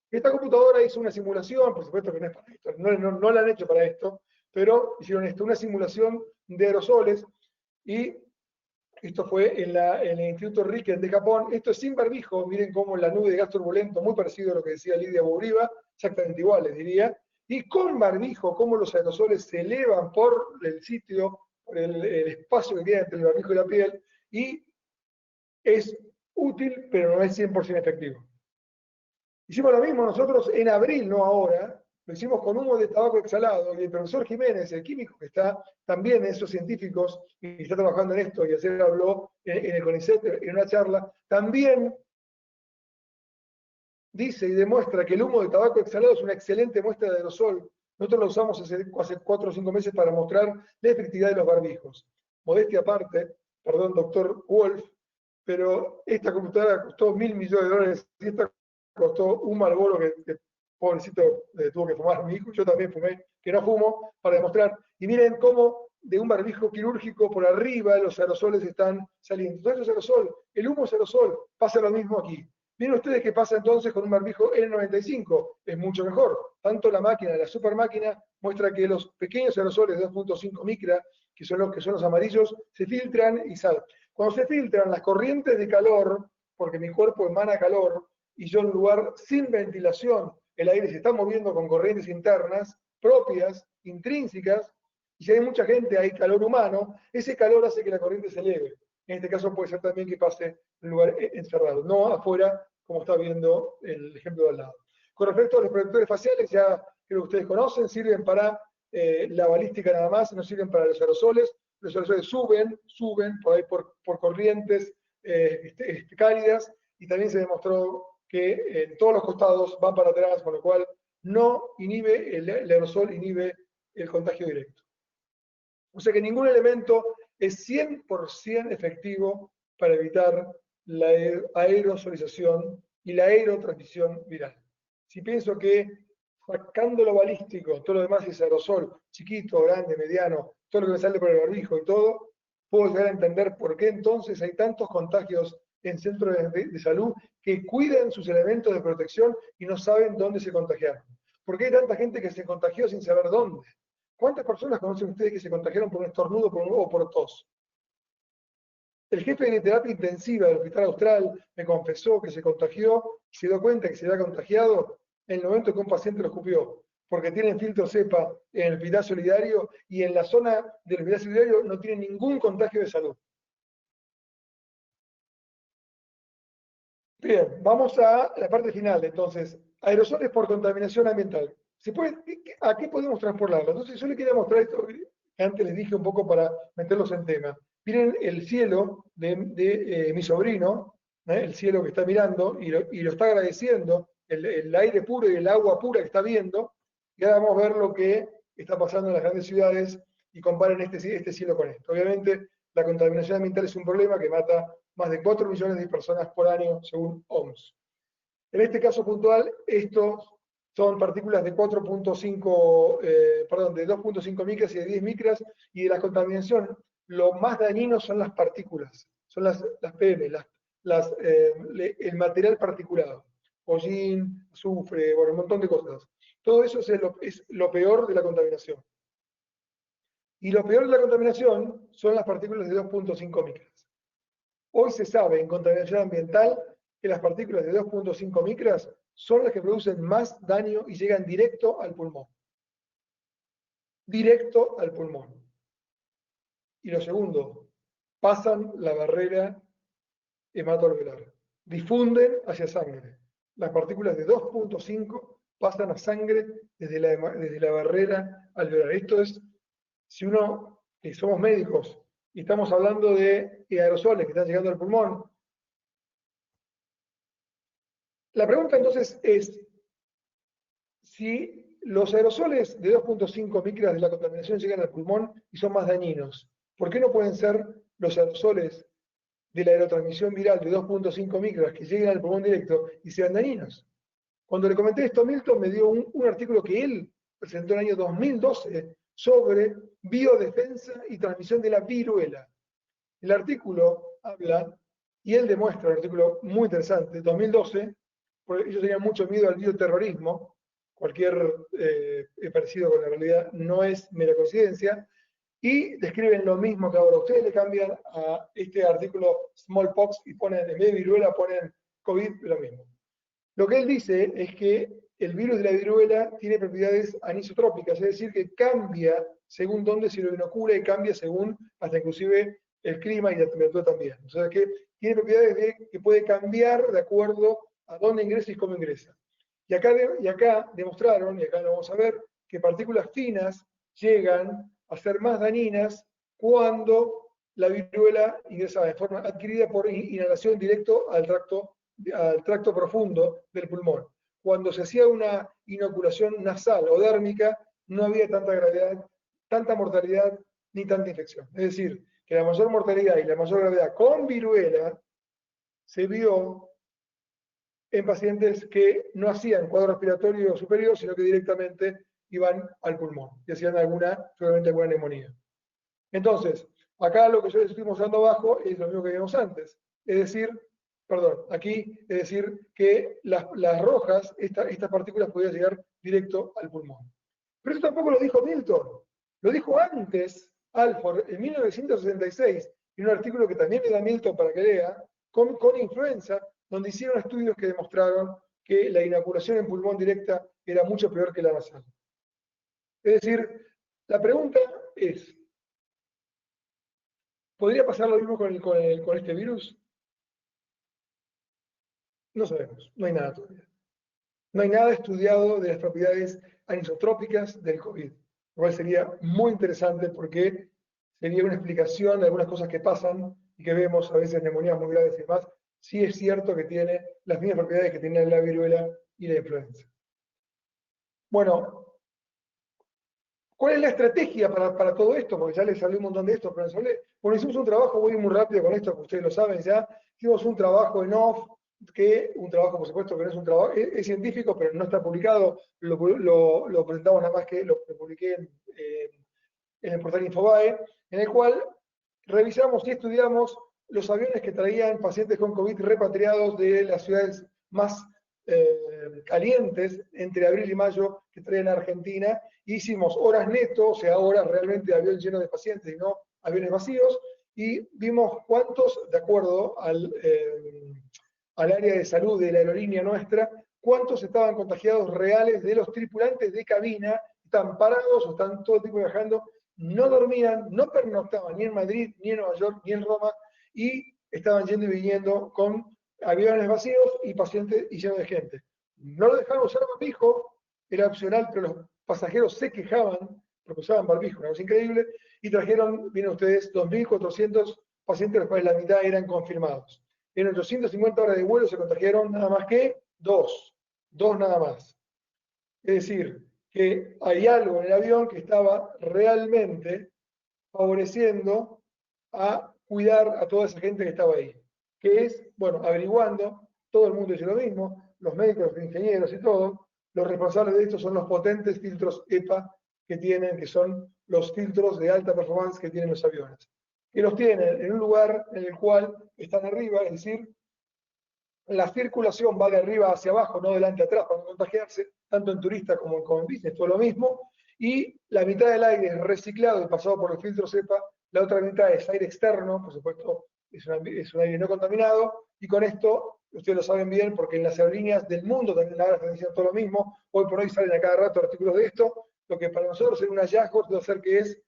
Esta computadora hizo una simulación, por supuesto que no es para esto, no la han hecho para esto, pero hicieron esto, una simulación de aerosoles, y esto fue en el Instituto Riken de Japón. Esto es sin barbijo, miren cómo la nube de gas turbulento, muy parecido a lo que decía Lidia Bouriva, exactamente igual les diría, y con barbijo, cómo los aerosoles se elevan por el sitio, por el espacio que queda entre el barbijo y la piel, y es útil, pero no es 100% efectivo. Hicimos lo mismo nosotros en abril, no ahora, lo hicimos con humo de tabaco exhalado, y el profesor Jiménez, el químico que está también en esos científicos y está trabajando en esto, y ayer habló en el CONICET en una charla, también dice y demuestra que el humo de tabaco exhalado es una excelente muestra de aerosol. Nosotros lo usamos hace 4 o 5 meses para mostrar la efectividad de los barbijos. Modestia aparte, perdón, doctor Wolf, pero esta computadora costó $1.000 millones y esta costó un Marlboro que pobrecito tuvo que fumar mi hijo, yo también fumé, que no fumo, para demostrar. Y miren cómo de un barbijo quirúrgico por arriba los aerosoles están saliendo. Entonces es aerosol, el humo es aerosol, pasa lo mismo aquí. Miren ustedes qué pasa entonces con un barbijo N95, es mucho mejor. Tanto la máquina, la super máquina, muestra que los pequeños aerosoles de 2.5 micra, que son los amarillos, se filtran y salen. Cuando se filtran las corrientes de calor, porque mi cuerpo emana calor, y yo en un lugar sin ventilación, el aire se está moviendo con corrientes internas, propias, intrínsecas, y si hay mucha gente, hay calor humano, ese calor hace que la corriente se eleve. En este caso puede ser también que pase en un lugar encerrado, no afuera, como está viendo el ejemplo de al lado. Con respecto a los protectores faciales, ya creo que ustedes conocen, sirven para la balística nada más, no sirven para los aerosoles. Los aerosoles suben por ahí por corrientes cálidas, y también se demostró que en todos los costados van para atrás, con lo cual no inhibe, el aerosol inhibe el contagio directo. O sea que ningún elemento es 100% efectivo para evitar la aerosolización y la aerotransmisión viral. Si pienso que sacando lo balístico, todo lo demás es aerosol, chiquito, grande, mediano, todo lo que me sale por el barbijo y todo, puedo llegar a entender por qué entonces hay tantos contagios en centros de salud que cuidan sus elementos de protección y no saben dónde se contagiaron. ¿Por qué hay tanta gente que se contagió sin saber dónde? ¿Cuántas personas conocen ustedes que se contagiaron por un estornudo o por tos? El jefe de terapia intensiva del Hospital Austral me confesó que se contagió, se dio cuenta que se había contagiado en el momento que un paciente lo escupió, porque tienen filtro cepa en el hospital solidario y en la zona del hospital solidario no tienen ningún contagio de salud. Bien, vamos a la parte final. Entonces, aerosoles por contaminación ambiental. ¿A qué podemos transportarlo? Entonces, yo les quería mostrar esto que antes les dije un poco para meterlos en tema. Miren el cielo de mi sobrino, el cielo que está mirando y lo está agradeciendo, el aire puro y el agua pura que está viendo. Y ahora vamos a ver lo que está pasando en las grandes ciudades y comparen este cielo con esto. Obviamente, la contaminación ambiental es un problema que mata más de 4 millones de personas por año, según OMS. En este caso puntual, estos son partículas de 4.5, de 2.5 micras y de 10 micras, y de la contaminación, lo más dañino son las partículas, son las PM, el material particulado, hollín, azufre, bueno, un montón de cosas. Todo eso es lo peor de la contaminación. Y lo peor de la contaminación son las partículas de 2.5 micras. Hoy se sabe en contaminación ambiental que las partículas de 2.5 micras son las que producen más daño y llegan directo al pulmón. Directo al pulmón. Y lo segundo, pasan la barrera hematoalveolar. Difunden hacia sangre. Las partículas de 2.5 pasan a sangre desde la barrera alveolar. Esto es, si uno, que somos médicos, y estamos hablando de aerosoles que están llegando al pulmón. La pregunta entonces es, si los aerosoles de 2.5 micras de la contaminación llegan al pulmón y son más dañinos, ¿por qué no pueden ser los aerosoles de la aerotransmisión viral de 2.5 micras que lleguen al pulmón directo y sean dañinos? Cuando le comenté esto a Milton, me dio un artículo que él presentó en el año 2012 sobre biodefensa y transmisión de la viruela. El artículo habla, y él demuestra, un artículo muy interesante, 2012, porque ellos tenían mucho miedo al bioterrorismo, cualquier parecido con la realidad no es mera coincidencia, y describen lo mismo que ahora. Ustedes le cambian a este artículo smallpox y ponen, en vez de viruela, ponen COVID, lo mismo. Lo que él dice es que el virus de la viruela tiene propiedades anisotrópicas, es decir, que cambia según dónde se lo inocula y cambia según hasta inclusive el clima y la temperatura también. O sea que tiene propiedades que puede cambiar de acuerdo a dónde ingresa y cómo ingresa. Y acá demostraron, y acá lo vamos a ver, que partículas finas llegan a ser más dañinas cuando la viruela ingresa de forma adquirida por inhalación directo al tracto profundo del pulmón. Cuando se hacía una inoculación nasal o dérmica, no había tanta gravedad, tanta mortalidad ni tanta infección. Es decir, que la mayor mortalidad y la mayor gravedad con viruela se vio en pacientes que no hacían cuadro respiratorio superior, sino que directamente iban al pulmón y hacían seguramente alguna neumonía. Entonces, acá lo que yo les estoy mostrando abajo es lo mismo que vimos antes. Es decir, perdón, aquí es decir que las rojas, estas partículas podían llegar directo al pulmón. Pero eso tampoco lo dijo Milton. Lo dijo antes Alford en 1966, en un artículo que también me da Milton para que lea, con influenza, donde hicieron estudios que demostraron que la inoculación en pulmón directa era mucho peor que la nasal. Es decir, la pregunta es, ¿podría pasar lo mismo con este virus? No sabemos, no hay nada todavía. No hay nada estudiado de las propiedades anisotrópicas del COVID, lo cual sería muy interesante porque sería una explicación de algunas cosas que pasan y que vemos a veces neumonías muy graves y demás. Sí es cierto que tiene las mismas propiedades que tiene la viruela y la influenza. Bueno, ¿cuál es la estrategia para todo esto? Porque ya les hablé un montón de esto, pero les hablé. Bueno, hicimos un trabajo, voy muy rápido con esto, que ustedes lo saben ya. Hicimos un trabajo en off, un trabajo, por supuesto, que no es un trabajo, es científico, pero no está publicado. Lo presentamos nada más que lo publiqué en el portal Infobae, en el cual revisamos y estudiamos los aviones que traían pacientes con COVID repatriados de las ciudades más calientes entre abril y mayo que traían a Argentina. Hicimos horas neto, o sea, horas realmente de avión lleno de pacientes y no aviones vacíos, y vimos cuántos, de acuerdo al área de salud de la aerolínea nuestra, cuántos estaban contagiados reales de los tripulantes de cabina, están parados o están todo el tiempo viajando, no dormían, no pernoctaban ni en Madrid, ni en Nueva York, ni en Roma, y estaban yendo y viniendo con aviones vacíos y pacientes y llenos de gente. No lo dejaron usar barbijo, era opcional, pero los pasajeros se quejaban porque usaban barbijo, una cosa increíble, y trajeron, miren ustedes, 2.400 pacientes, los cuales la mitad eran confirmados. En 850 horas de vuelo se contagiaron nada más que dos nada más. Es decir, que hay algo en el avión que estaba realmente favoreciendo a cuidar a toda esa gente que estaba ahí. Que es, bueno, averiguando, todo el mundo dice lo mismo, los médicos, los ingenieros y todo, los responsables de esto son los potentes filtros EPA que tienen, que son los filtros de alta performance que tienen los aviones. Que los tienen en un lugar en el cual están arriba, es decir, la circulación va de arriba hacia abajo, no delante a atrás para no contagiarse, tanto en turista como en business, todo lo mismo, y la mitad del aire es reciclado y pasado por el filtro CEPA, la otra mitad es aire externo, por supuesto, es un aire no contaminado, y con esto, ustedes lo saben bien, porque en las aerolíneas del mundo también ahora están diciendo todo lo mismo, hoy por hoy salen a cada rato artículos de esto, lo que para nosotros es un hallazgo, debe ser que es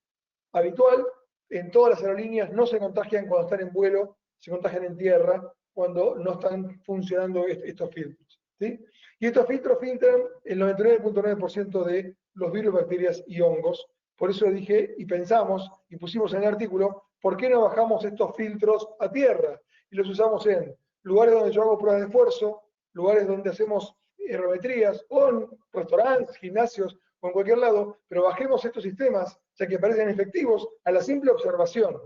habitual, en todas las aerolíneas no se contagian cuando están en vuelo, se contagian en tierra, cuando no están funcionando estos filtros. ¿Sí? Y estos filtros filtran el 99.9% de los virus, bacterias y hongos. Por eso dije y pensamos y pusimos en el artículo, ¿por qué no bajamos estos filtros a tierra? Y los usamos en lugares donde yo hago pruebas de esfuerzo, lugares donde hacemos ergometrías, o en restaurantes, gimnasios, o en cualquier lado, pero bajemos estos sistemas, ya que parecen efectivos, a la simple observación.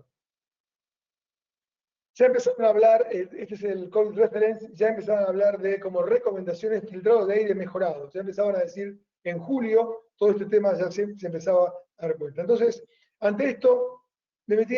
Ya empezaron a hablar, este es el COVID Reference, ya empezaron a hablar de como recomendaciones filtrados de aire mejorados. Ya empezaban a decir en julio, todo este tema ya se empezaba a dar cuenta. Entonces, ante esto, me metí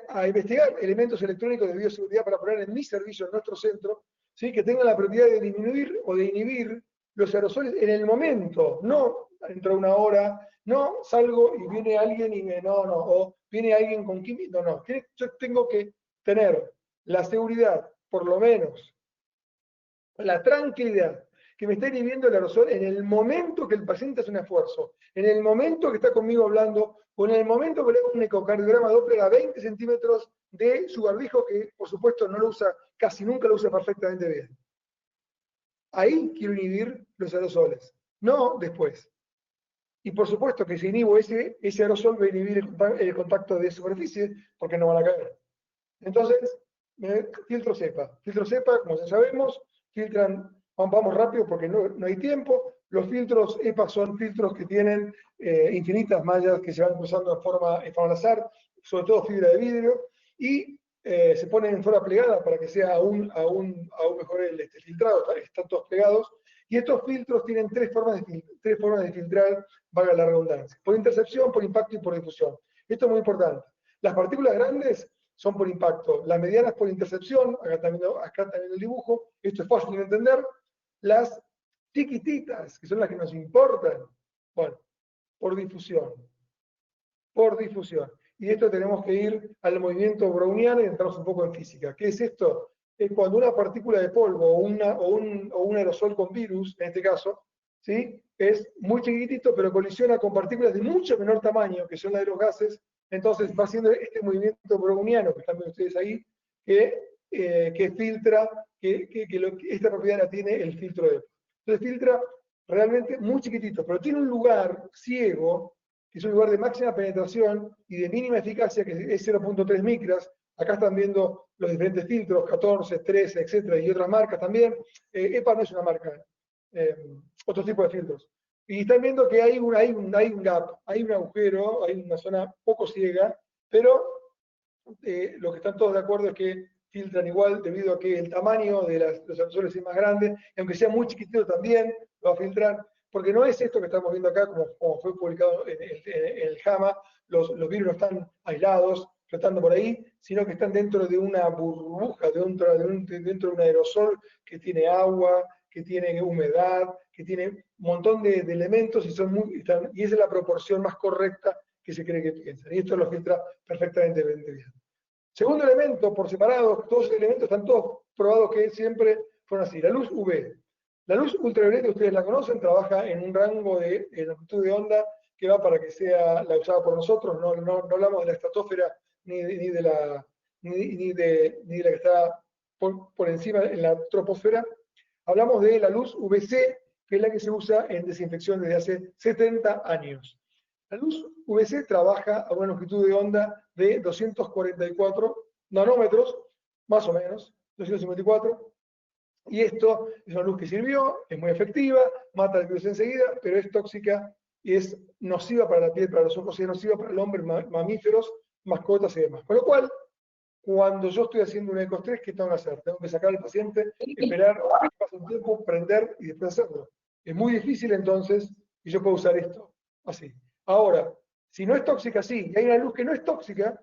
a investigar elementos electrónicos de bioseguridad para poner en mi servicio, en nuestro centro, ¿sí? Que tengan la propiedad de disminuir o de inhibir los aerosoles en el momento, no dentro de una hora, no salgo y viene alguien y me, no, o viene alguien con química, no. Yo tengo que tener la seguridad, por lo menos, la tranquilidad, que me está inhibiendo el aerosol en el momento que el paciente hace un esfuerzo, en el momento que está conmigo hablando, o en el momento que le hago un ecocardiograma Doppler a 20 centímetros de su barbijo, que por supuesto no lo usa, casi nunca lo usa perfectamente bien. Ahí quiero inhibir los aerosoles, no después. Y por supuesto que si inhibo ese aerosol va a inhibir el contacto de superficie, porque no van a caer. Entonces, filtro CEPA, como ya sabemos, filtran, vamos rápido porque no hay tiempo. Los filtros EPA son filtros que tienen infinitas mallas que se van cruzando de forma al azar, sobre todo fibra de vidrio, y se ponen en forma plegada para que sea aún mejor el filtrado, están todos pegados. Y estos filtros tienen tres formas de filtrar, valga la redundancia: por intercepción, por impacto y por difusión. Esto es muy importante. Las partículas grandes son por impacto, las medianas por intercepción, acá también el dibujo, esto es fácil de entender. Las chiquititas, que son las que nos importan, bueno, por difusión. Por difusión. Y esto tenemos que ir al movimiento browniano y entramos un poco en física. ¿Qué es esto? Es cuando una partícula de polvo o un aerosol con virus, en este caso, ¿sí? Es muy chiquitito, pero colisiona con partículas de mucho menor tamaño, que son las de los gases. Entonces va haciendo este movimiento browniano, que están viendo ustedes ahí, que filtra, esta propiedad la tiene el filtro de. Entonces filtra realmente muy chiquitito, pero tiene un lugar ciego, que es un lugar de máxima penetración y de mínima eficacia, que es 0.3 micras. Acá están viendo los diferentes filtros, 14, 13, etcétera, y otras marcas también. EPA no es una marca, otro tipo de filtros. Y están viendo que hay un gap, hay un agujero, hay una zona poco ciega, pero lo que están todos de acuerdo es que filtran igual debido a que el tamaño de los aerosoles es más grande, y aunque sea muy chiquitito también lo va a filtrar, porque no es esto que estamos viendo acá, como fue publicado en el JAMA, los virus no están aislados, flotando por ahí, sino que están dentro de una burbuja, dentro de un aerosol que tiene agua, que tiene humedad, que tiene un montón de elementos y esa es la proporción más correcta que se cree que piensan. Y esto lo filtra perfectamente bien. Segundo elemento, por separado, todos los elementos están todos probados que siempre fueron así. La luz UV. La luz ultravioleta, ustedes la conocen, trabaja en un rango de longitud de onda que va para que sea la usada por nosotros. No hablamos de la estratosfera ni de la que está por encima en la troposfera. Hablamos de la luz UVC, que es la que se usa en desinfección desde hace 70 años. La luz UVC trabaja a una longitud de onda de 244 nanómetros, más o menos, 254, y esto es una luz que sirvió, es muy efectiva, mata el virus enseguida, pero es tóxica y es nociva para la piel, para los ojos, y es nociva para el hombre, mamíferos, mascotas y demás. Con lo cual, cuando yo estoy haciendo un ecoestrés, ¿qué tengo que hacer? Tengo que sacar al paciente, esperar que pase un tiempo, prender y después hacerlo. Es muy difícil entonces, y yo puedo usar esto así. Ahora, si no es tóxica, sí, y hay una luz que no es tóxica,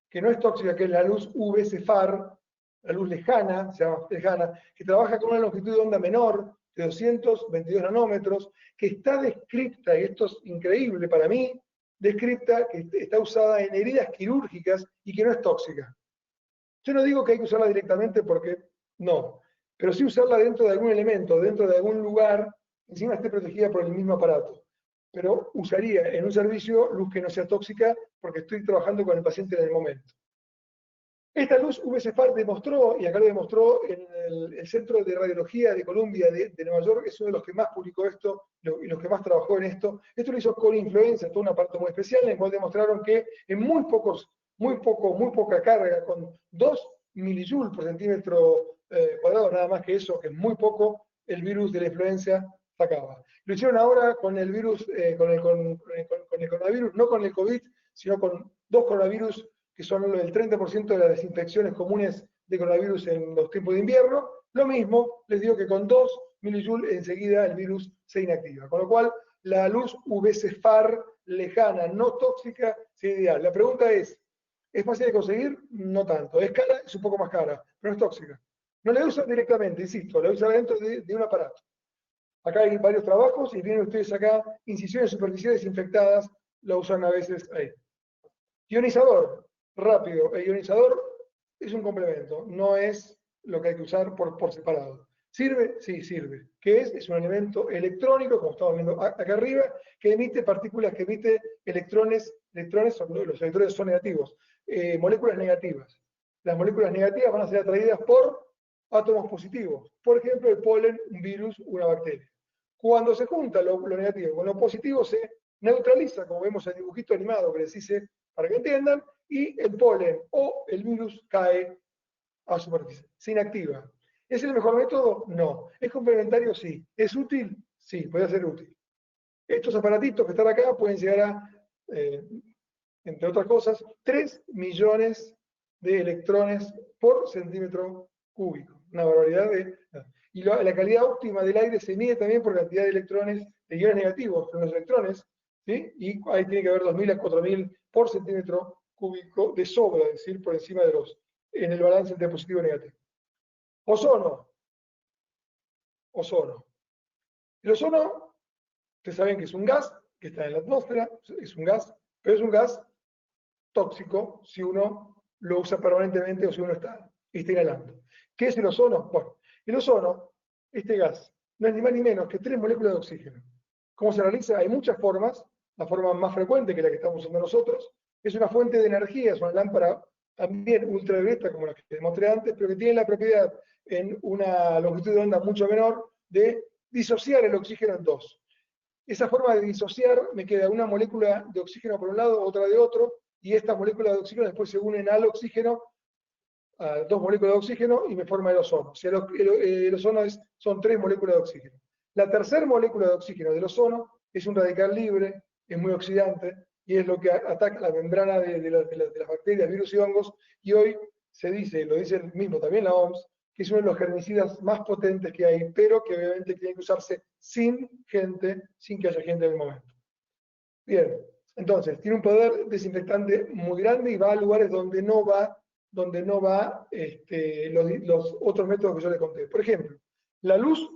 que es la luz UV-CFAR, la luz lejana, se llama lejana, que trabaja con una longitud de onda menor, de 222 nanómetros, que está descripta, y esto es increíble para mí, descripta, que está usada en heridas quirúrgicas y que no es tóxica. Yo no digo que hay que usarla directamente porque no, pero sí usarla dentro de algún elemento, dentro de algún lugar, encima esté protegida por el mismo aparato. Pero usaría en un servicio luz que no sea tóxica porque estoy trabajando con el paciente en el momento. Esta luz UV-CFAR demostró, y acá lo demostró en el Centro de Radiología de Columbia de Nueva York, es uno de los que más publicó esto y los que más trabajó en esto. Esto lo hizo con influenza, todo un aparato muy especial, en el cual demostraron que en muy poca carga, con 2 milijoules por centímetro cuadrado, nada más que eso, que es muy poco, el virus de la influenza se acaba. Lo hicieron ahora con el virus, con el coronavirus, no con el COVID, sino con 2 coronavirus que son el 30% de las desinfecciones comunes de coronavirus en los tiempos de invierno. Lo mismo, les digo que con 2 milijoules enseguida el virus se inactiva. Con lo cual, la luz UV-CFAR lejana, no tóxica, sería ideal. La pregunta ¿es fácil de conseguir? No tanto. ¿Es cara? Es un poco más cara, pero es tóxica. No la usan directamente, insisto, la usan dentro de un aparato. Acá hay varios trabajos y vienen ustedes acá, incisiones superficiales infectadas, la usan a veces ahí. Ionizador. Rápido, el ionizador es un complemento, no es lo que hay que usar por separado. ¿Sirve? Sí, sirve. ¿Qué es? Es un elemento electrónico, como estamos viendo acá arriba, que emite partículas, que emite electrones, los electrones son negativos, moléculas negativas. Las moléculas negativas van a ser atraídas por átomos positivos, por ejemplo, el polen, un virus, una bacteria. Cuando se junta lo negativo con lo positivo, se neutraliza, como vemos en el dibujito animado que les hice para que entiendan, y el polen o el virus cae a superficie, se inactiva. ¿Es el mejor método? No. ¿Es complementario? Sí. ¿Es útil? Sí, puede ser útil. Estos aparatitos que están acá pueden llegar a, entre otras cosas, 3 millones de electrones por centímetro cúbico. Una barbaridad de... Y la calidad óptima del aire se mide también por cantidad de electrones, de iones negativos, son los electrones, ¿sí? Y ahí tiene que haber 2000 a 4000 por centímetro cúbico de sobra, es decir, por encima de en el balance entre positivo y negativo. Ozono. Ozono. El ozono, ustedes saben que es un gas que está en la atmósfera, es un gas, pero es un gas tóxico si uno lo usa permanentemente o si uno está inhalando. ¿Qué es el ozono? Bueno, el ozono, este gas, no es ni más ni menos que 3 moléculas de oxígeno. ¿Cómo se realiza? Hay muchas formas. La forma más frecuente, que la que estamos usando nosotros, es una fuente de energía, es una lámpara también ultravioleta, como la que demostré antes, pero que tiene la propiedad en una longitud de onda mucho menor de disociar el oxígeno en dos. Esa forma de disociar me queda una molécula de oxígeno por un lado, otra de otro, y estas moléculas de oxígeno después se unen al oxígeno, a 2 moléculas de oxígeno, y me forma el ozono. O sea, el ozono son 3 moléculas de oxígeno. La tercera molécula de oxígeno del ozono es un radical libre, es muy oxidante, y es lo que ataca la membrana de las bacterias, virus y hongos, y hoy se dice, lo dice el mismo también la OMS, que es uno de los germicidas más potentes que hay, pero que obviamente tiene que usarse sin que haya gente en el momento. Bien, entonces, tiene un poder desinfectante muy grande y va a lugares donde no va los otros métodos que yo les conté. Por ejemplo, la luz,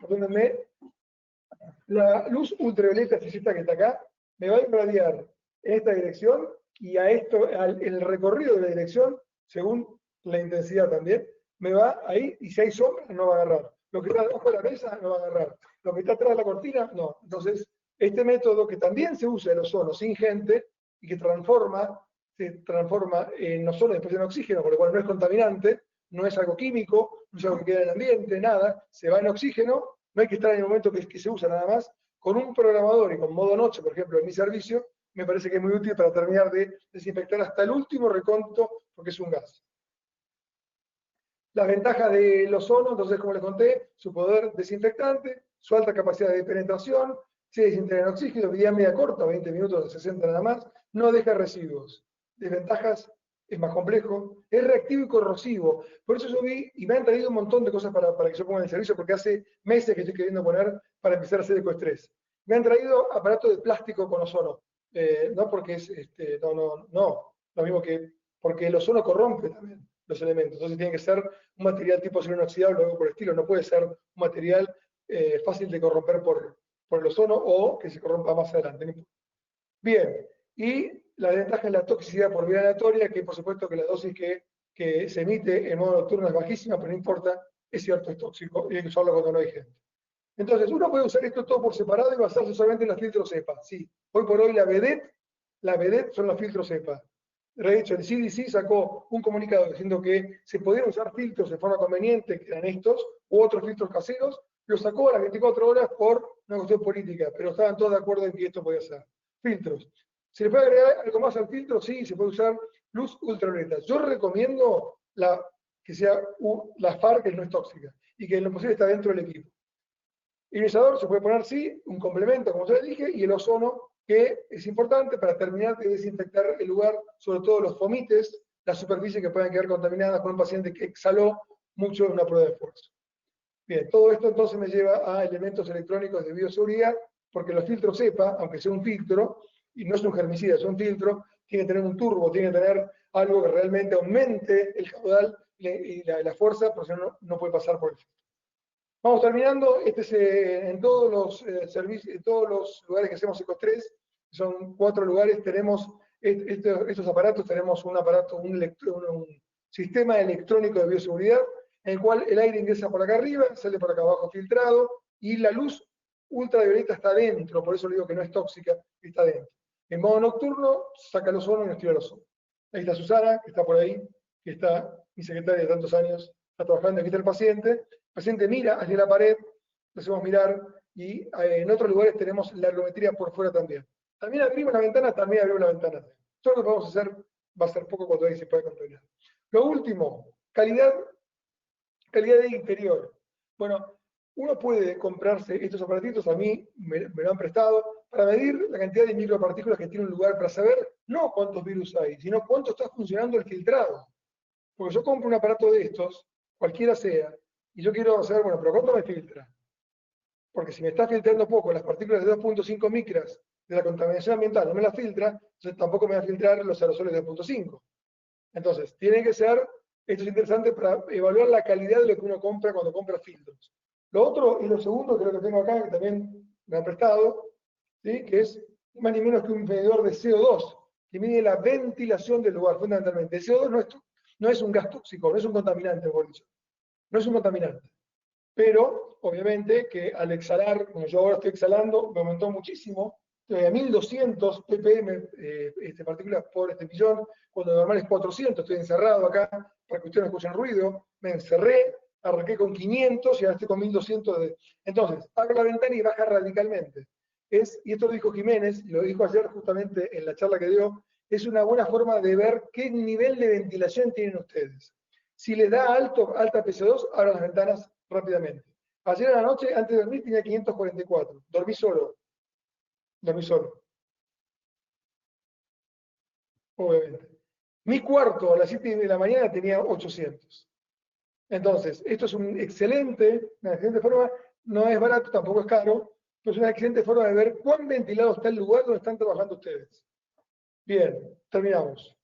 perdónenme, la luz ultravioleta, esta que está acá, me va a irradiar en esta dirección y a esto, el recorrido de la dirección, según la intensidad también, me va ahí, y si hay sombra, no va a agarrar. Lo que está debajo de la mesa no va a agarrar. Lo que está atrás de la cortina, no. Entonces, este método que también se usa en ozono sin gente y que se transforma en ozono después en oxígeno, por lo cual no es contaminante, no es algo químico, no es algo que queda en el ambiente, nada, se va en oxígeno, no hay que estar en el momento que se usa nada más. Con un programador y con modo noche, por ejemplo, en mi servicio, me parece que es muy útil para terminar de desinfectar hasta el último recóndito, porque es un gas. Las ventajas del ozono, entonces, como les conté, su poder desinfectante, su alta capacidad de penetración, se desintegra en oxígeno, vida media corta, 20 minutos de 60 nada más, no deja residuos. Desventajas, es más complejo, es reactivo y corrosivo. Por eso yo vi, y me han traído un montón de cosas para que yo ponga en el servicio, porque hace meses que estoy queriendo poner para empezar a hacer ecoestrés. Me han traído aparatos de plástico con ozono, no porque es, no, lo mismo que, porque el ozono corrompe también los elementos. Entonces tiene que ser un material tipo acero inoxidable o algo por el estilo. No puede ser un material fácil de corromper por el ozono o que se corrompa más adelante. Bien, y la ventaja es la toxicidad por vía aleatoria, que por supuesto que la dosis que se emite en modo nocturno es bajísima, pero no importa, es cierto, es tóxico y hay que usarlo cuando no hay gente. Entonces, uno puede usar esto todo por separado y basarse solamente en los filtros EPA. Sí, hoy por hoy la vedette son los filtros EPA. De hecho, el CDC sacó un comunicado diciendo que se podían usar filtros de forma conveniente, que eran estos, u otros filtros caseros, lo sacó a las 24 horas por una cuestión política, pero estaban todos de acuerdo en que esto podía ser. Filtros. ¿Se le puede agregar algo más al filtro? Sí, se puede usar luz ultravioleta. Yo recomiendo que sea la FAR, que no es tóxica, y que en lo posible está dentro del equipo. Ionizador se puede poner, sí, un complemento, como ya les dije, y el ozono, que es importante para terminar de desinfectar el lugar, sobre todo los fomites, las superficies que puedan quedar contaminadas con un paciente que exhaló mucho en una prueba de esfuerzo. Bien, todo esto entonces me lleva a elementos electrónicos de bioseguridad, porque los filtros EPA, aunque sea un filtro, y no es un germicida, es un filtro, tiene que tener un turbo, tiene que tener algo que realmente aumente el caudal y la fuerza, porque si no, no puede pasar por el filtro. Vamos terminando. Este es en todos los servicios, en todos los lugares que hacemos ecoestrés, son 4 lugares, tenemos estos aparatos, tenemos un aparato, un sistema electrónico de bioseguridad, en el cual el aire ingresa por acá arriba, sale por acá abajo filtrado, y la luz ultravioleta está dentro, por eso le digo que no es tóxica, está dentro. En modo nocturno, saca el ozono y nos tira el ozono. Ahí está Susana, que está por ahí, que está mi secretaria de tantos años, está trabajando, aquí está el paciente. El paciente mira hacia la pared, lo hacemos mirar, y en otros lugares tenemos la ergometría por fuera también. También abrimos la ventana, también abrimos la ventana. Todo lo que vamos a hacer va a ser poco cuando ahí se puede controlar. Lo último, calidad de interior. Bueno, uno puede comprarse estos aparatitos, a mí me lo han prestado, para medir la cantidad de micropartículas que tiene un lugar, para saber no cuántos virus hay, sino cuánto está funcionando el filtrado. Porque yo compro un aparato de estos, cualquiera sea, y yo quiero saber, bueno, pero ¿cuánto me filtra? Porque si me está filtrando poco, las partículas de 2.5 micras de la contaminación ambiental no me la filtra, entonces tampoco me va a filtrar los aerosoles de 2.5. Entonces, tiene que ser, esto es interesante para evaluar la calidad de lo que uno compra cuando compra filtros. Lo otro, y lo segundo, creo que tengo acá, que también me han prestado, ¿sí? Que es más ni menos que un medidor de CO2, que mide la ventilación del lugar, fundamentalmente. El CO2 no es un gas tóxico, no es un contaminante, mejor dicho. No es un contaminante. Pero, obviamente, que al exhalar, como yo ahora estoy exhalando, me aumentó muchísimo. Estoy a 1200 ppm, partículas por millón, cuando lo normal es 400. Estoy encerrado acá para que ustedes no escuchen ruido. Me encerré, arranqué con 500 y ahora estoy con 1200. Entonces, abro la ventana y baja radicalmente. Y esto lo dijo Jiménez, y lo dijo ayer justamente en la charla que dio, es una buena forma de ver qué nivel de ventilación tienen ustedes. Si les da alta PC2, abran las ventanas rápidamente. Ayer a la noche, antes de dormir, tenía 544. Dormí solo. Obviamente. Mi cuarto a las 7 de la mañana tenía 800. Entonces, esto es una excelente forma, no es barato, tampoco es caro, pero es una excelente forma de ver cuán ventilado está el lugar donde están trabajando ustedes. Bien, terminamos.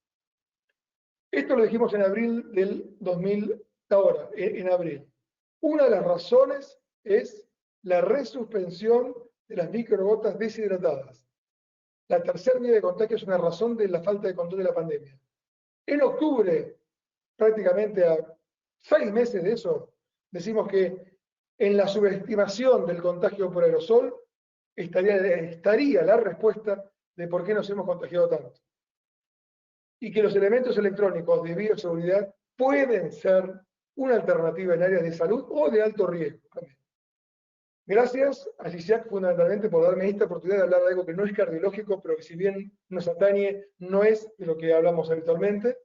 Esto lo dijimos en abril del 2000, ahora, en abril. Una de las razones es la resuspensión de las microgotas deshidratadas. La tercera vía de contagio es una razón de la falta de control de la pandemia. En octubre, prácticamente a 6 meses de eso, decimos que en la subestimación del contagio por aerosol estaría la respuesta de por qué nos hemos contagiado tanto. Y que los elementos electrónicos de bioseguridad pueden ser una alternativa en áreas de salud o de alto riesgo también. Gracias a CISIAC fundamentalmente por darme esta oportunidad de hablar de algo que no es cardiológico, pero que si bien nos atañe, no es de lo que hablamos habitualmente.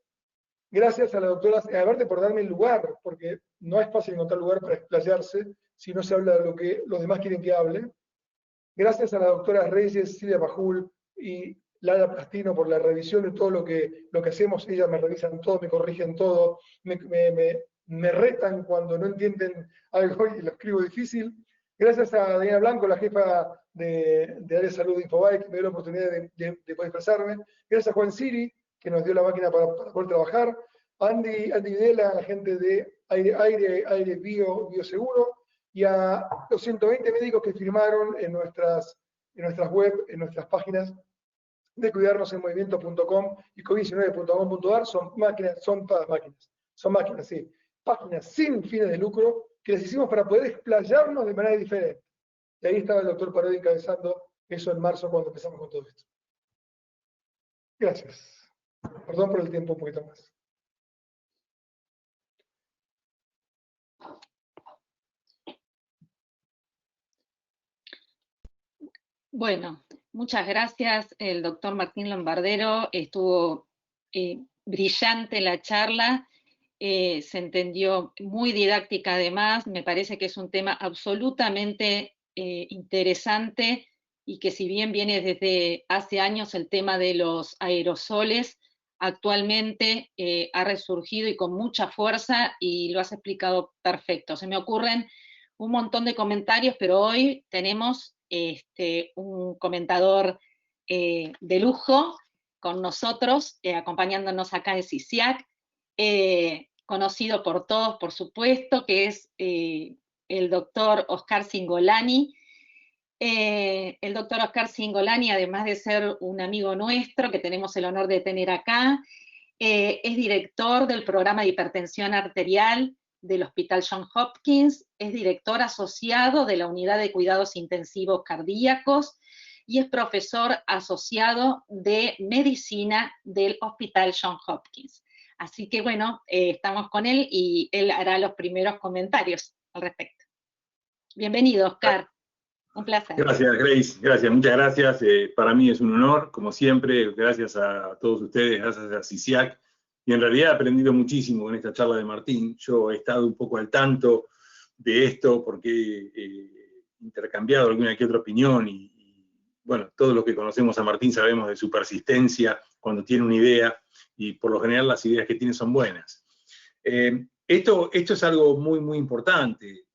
Gracias a la doctora Evarte por darme el lugar, porque no es fácil encontrar lugar para explayarse si no se habla de lo que los demás quieren que hable. Gracias a la doctora Reyes, Silvia Pajul y Lara Plastino por la revisión de todo lo que hacemos. Ellas me revisan todo, me corrigen todo, me retan cuando no entienden algo y lo escribo difícil. Gracias a Daniela Blanco, la jefa de área de salud de Infobae, que me dio la oportunidad de poder expresarme. Gracias a Juan Siri, que nos dio la máquina para poder trabajar. Andy Videla, la gente de Aire Bioseguro. Y a los 120 médicos que firmaron en nuestras web, en nuestras páginas de cuidarnosenmovimiento.com y covid19.com.ar. Son máquinas, sí. Páginas sin fines de lucro que las hicimos para poder explayarnos de manera diferente. Y ahí estaba el doctor Parodi encabezando eso en marzo cuando empezamos con todo esto. Gracias. Perdón por el tiempo un poquito más. Bueno, muchas gracias, el doctor Martín Lombardero. Estuvo brillante la charla, se entendió muy didáctica además. Me parece que es un tema absolutamente interesante y que si bien viene desde hace años el tema de los aerosoles, actualmente ha resurgido y con mucha fuerza y lo has explicado perfecto. Se me ocurren un montón de comentarios, pero hoy tenemos un comentador de lujo con nosotros, acompañándonos acá de CISIAC, conocido por todos, por supuesto, que es el doctor Oscar Cingolani. El doctor Oscar Cingolani, además de ser un amigo nuestro, que tenemos el honor de tener acá, es director del programa de hipertensión arterial del Hospital Johns Hopkins, es director asociado de la Unidad de Cuidados Intensivos Cardíacos y es profesor asociado de Medicina del Hospital Johns Hopkins. Así que bueno, estamos con él y él hará los primeros comentarios al respecto. Bienvenido, Oscar. Un placer. Gracias, Grace. Gracias, muchas gracias. Para mí es un honor, como siempre. Gracias a todos ustedes, gracias a CISIAC. Y en realidad he aprendido muchísimo con esta charla de Martín. Yo he estado un poco al tanto de esto porque he intercambiado alguna que otra opinión y bueno, todos los que conocemos a Martín sabemos de su persistencia cuando tiene una idea y por lo general las ideas que tiene son buenas. Esto es algo muy, muy importante.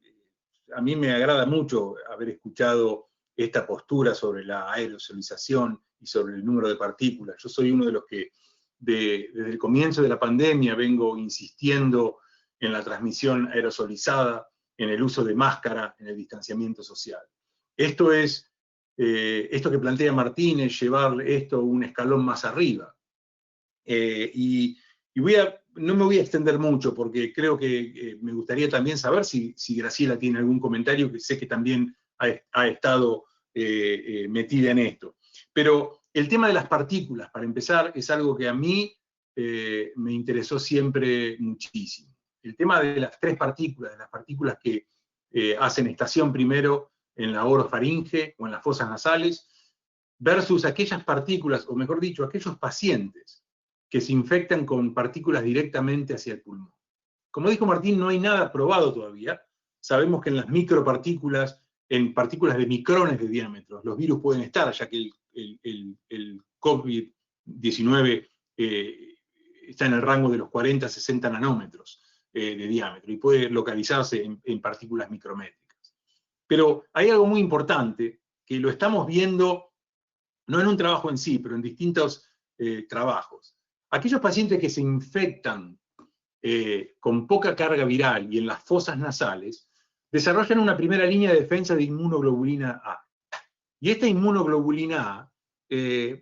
A mí me agrada mucho haber escuchado esta postura sobre la aerosolización y sobre el número de partículas. Yo soy uno de los que desde el comienzo de la pandemia vengo insistiendo en la transmisión aerosolizada, en el uso de máscara, en el distanciamiento social. Esto que plantea Martínez, llevar esto un escalón más arriba. No me voy a extender mucho porque creo que me gustaría también saber si Graciela tiene algún comentario, que sé que también ha estado metida en esto. Pero el tema de las partículas, para empezar, es algo que a mí me interesó siempre muchísimo. El tema de las tres partículas, de las partículas que hacen estación primero en la orofaringe o en las fosas nasales, versus aquellas partículas, o mejor dicho, aquellos pacientes que se infectan con partículas directamente hacia el pulmón. Como dijo Martín, no hay nada probado todavía. Sabemos que en las micropartículas, en partículas de micrones de diámetro, los virus pueden estar, ya que el COVID-19 está en el rango de los 40 a 60 nanómetros de diámetro y puede localizarse en partículas micrométricas. Pero hay algo muy importante, que lo estamos viendo, no en un trabajo en sí, pero en distintos trabajos. Aquellos pacientes que se infectan con poca carga viral y en las fosas nasales, desarrollan una primera línea de defensa de inmunoglobulina A. Y esta inmunoglobulina A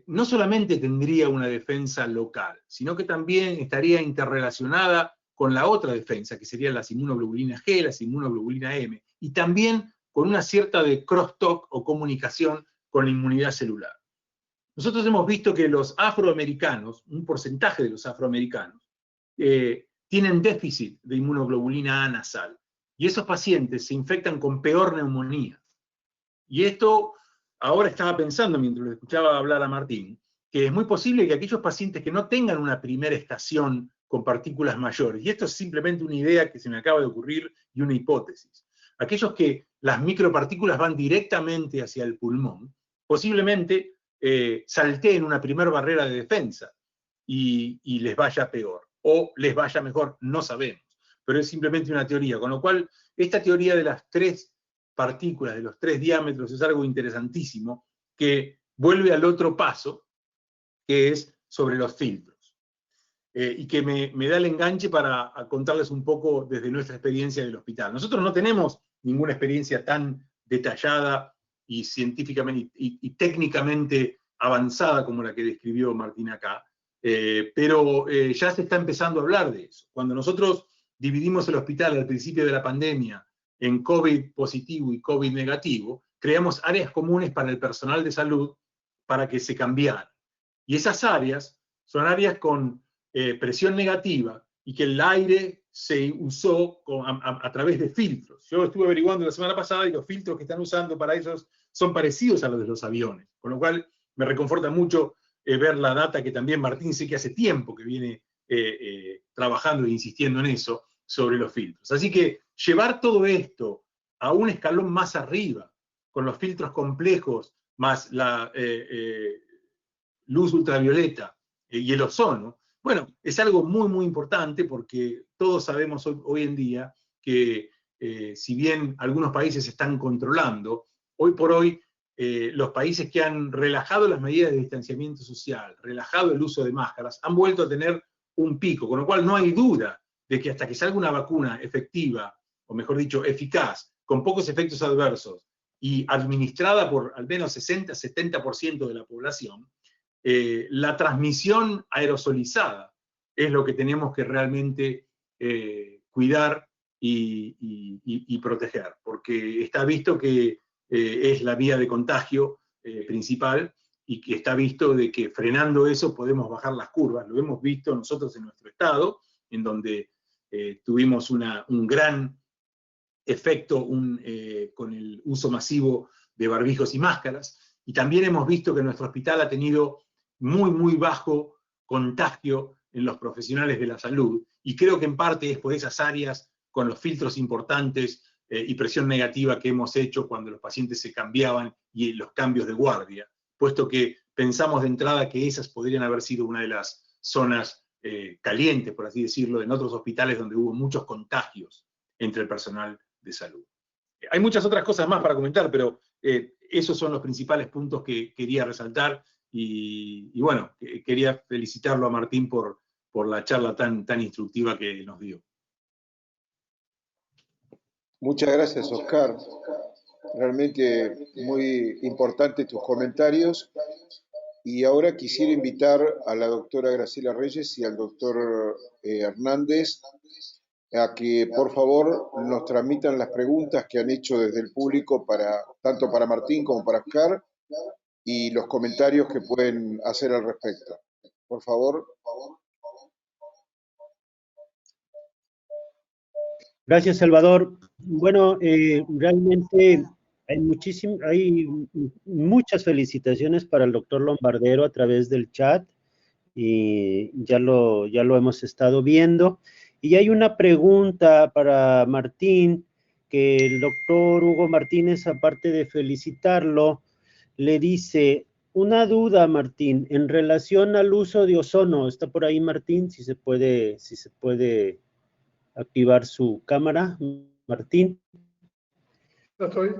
no solamente tendría una defensa local, sino que también estaría interrelacionada con la otra defensa, que serían las inmunoglobulinas G, las inmunoglobulinas M, y también con una cierta de crosstalk o comunicación con la inmunidad celular. Nosotros hemos visto que los afroamericanos, un porcentaje de los afroamericanos, tienen déficit de inmunoglobulina A nasal, y esos pacientes se infectan con peor neumonía. Y esto, ahora estaba pensando, mientras lo escuchaba hablar a Martín, que es muy posible que aquellos pacientes que no tengan una primera estación con partículas mayores, y esto es simplemente una idea que se me acaba de ocurrir y una hipótesis, aquellos que las micropartículas van directamente hacia el pulmón, posiblemente salteen una primera barrera de defensa y les vaya peor, o les vaya mejor, no sabemos, pero es simplemente una teoría, con lo cual esta teoría de las tres partículas, de los tres diámetros, es algo interesantísimo, que vuelve al otro paso, que es sobre los filtros, y que me da el enganche para contarles un poco desde nuestra experiencia del hospital. Nosotros no tenemos ninguna experiencia tan detallada y científicamente y técnicamente avanzada como la que describió Martín acá, pero ya se está empezando a hablar de eso. Cuando nosotros dividimos el hospital al principio de la pandemia en COVID positivo y COVID negativo, creamos áreas comunes para el personal de salud para que se cambiaran. Y esas áreas son áreas con presión negativa y que el aire se usó a través de filtros. Yo estuve averiguando la semana pasada y los filtros que están usando para esos son parecidos a los de los aviones, con lo cual me reconforta mucho ver la data que también Martín sé que hace tiempo que viene trabajando e insistiendo en eso, sobre los filtros. Así que llevar todo esto a un escalón más arriba, con los filtros complejos, más la luz ultravioleta y el ozono, bueno, es algo muy, muy importante porque todos sabemos hoy en día que si bien algunos países están controlando, hoy por hoy los países que han relajado las medidas de distanciamiento social, relajado el uso de máscaras, han vuelto a tener un pico, con lo cual no hay duda de que hasta que salga una vacuna efectiva, o mejor dicho, eficaz, con pocos efectos adversos, y administrada por al menos 60-70% de la población, la transmisión aerosolizada es lo que tenemos que realmente cuidar y proteger, porque está visto que es la vía de contagio principal, y que está visto de que frenando eso podemos bajar las curvas. Lo hemos visto nosotros en nuestro estado, en donde tuvimos un gran efecto con el uso masivo de barbijos y máscaras, y también hemos visto que nuestro hospital ha tenido muy, muy bajo contagio en los profesionales de la salud, y creo que en parte es por esas áreas con los filtros importantes y presión negativa que hemos hecho cuando los pacientes se cambiaban y los cambios de guardia, puesto que pensamos de entrada que esas podrían haber sido una de las zonas calientes, por así decirlo, en otros hospitales donde hubo muchos contagios entre el personal de salud. Hay muchas otras cosas más para comentar, pero esos son los principales puntos que quería resaltar y bueno, quería felicitarlo a Martín por la charla tan instructiva que nos dio. Muchas gracias, Oscar. Realmente muy importantes tus comentarios. Y ahora quisiera invitar a la doctora Graciela Reyes y al doctor Hernández a que por favor nos transmitan las preguntas que han hecho desde el público, tanto para Martín como para Oscar, y los comentarios que pueden hacer al respecto. Por favor. Gracias, Salvador. Bueno, realmente hay muchas felicitaciones para el doctor Lombardero a través del chat, y ya lo hemos estado viendo. Y hay una pregunta para Martín, que el doctor Hugo Martínez, aparte de felicitarlo, le dice: una duda, Martín, en relación al uso de ozono. ¿Está por ahí, Martín? Si se puede activar su cámara, Martín. ¿No estoy?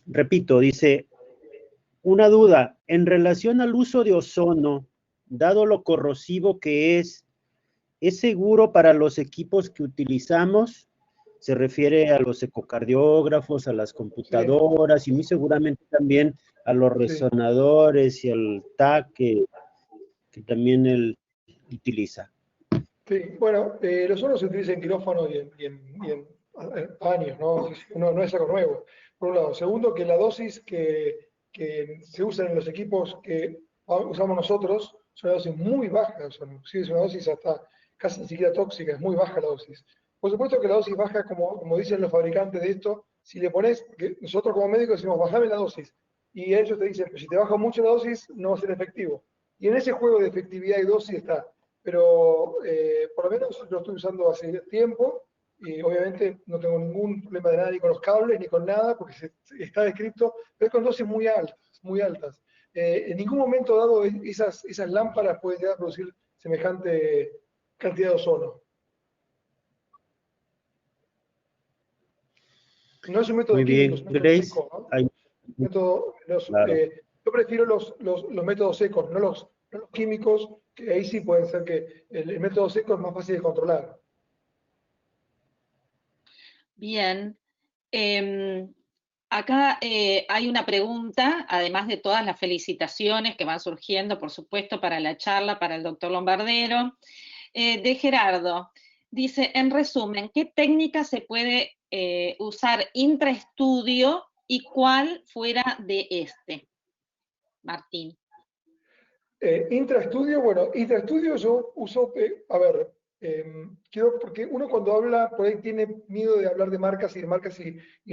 Repito, dice: una duda, en relación al uso de ozono, dado lo corrosivo que ¿es seguro para los equipos que utilizamos? Se refiere a los ecocardiógrafos, a las computadoras, y muy seguramente también a los resonadores y al TAC que también él utiliza. Sí, bueno, el ozono se utiliza en quirófano y en años, ¿no? No es algo nuevo, por un lado. Segundo, que la dosis que se usa en los equipos que usamos nosotros es una dosis muy baja, sí, es una dosis hasta casi ni siquiera tóxica, es muy baja la dosis. Por supuesto que la dosis baja, como dicen los fabricantes de esto, si le pones, que nosotros como médicos decimos, bajame la dosis, y ellos te dicen, pues si te baja mucho la dosis, no va a ser efectivo. Y en ese juego de efectividad y dosis está. Pero por lo menos lo estoy usando hace tiempo, y obviamente no tengo ningún problema de nada ni con los cables ni con nada, porque está descrito, pero es con dosis muy altas, muy altas. En ningún momento dado esas lámparas pueden llegar a producir semejante cantidad de ozono. No es un método químico, es un método seco, ¿no? Claro. Yo prefiero los métodos secos, no los químicos, que ahí sí pueden ser que el método seco es más fácil de controlar. Bien. Acá hay una pregunta, además de todas las felicitaciones que van surgiendo, por supuesto, para la charla, para el doctor Lombardero, de Gerardo. Dice, en resumen, ¿qué técnica se puede usar intraestudio y cuál fuera de este? Martín. Intraestudio, bueno, intraestudio yo uso, porque uno cuando habla, por ahí tiene miedo de hablar de marcas y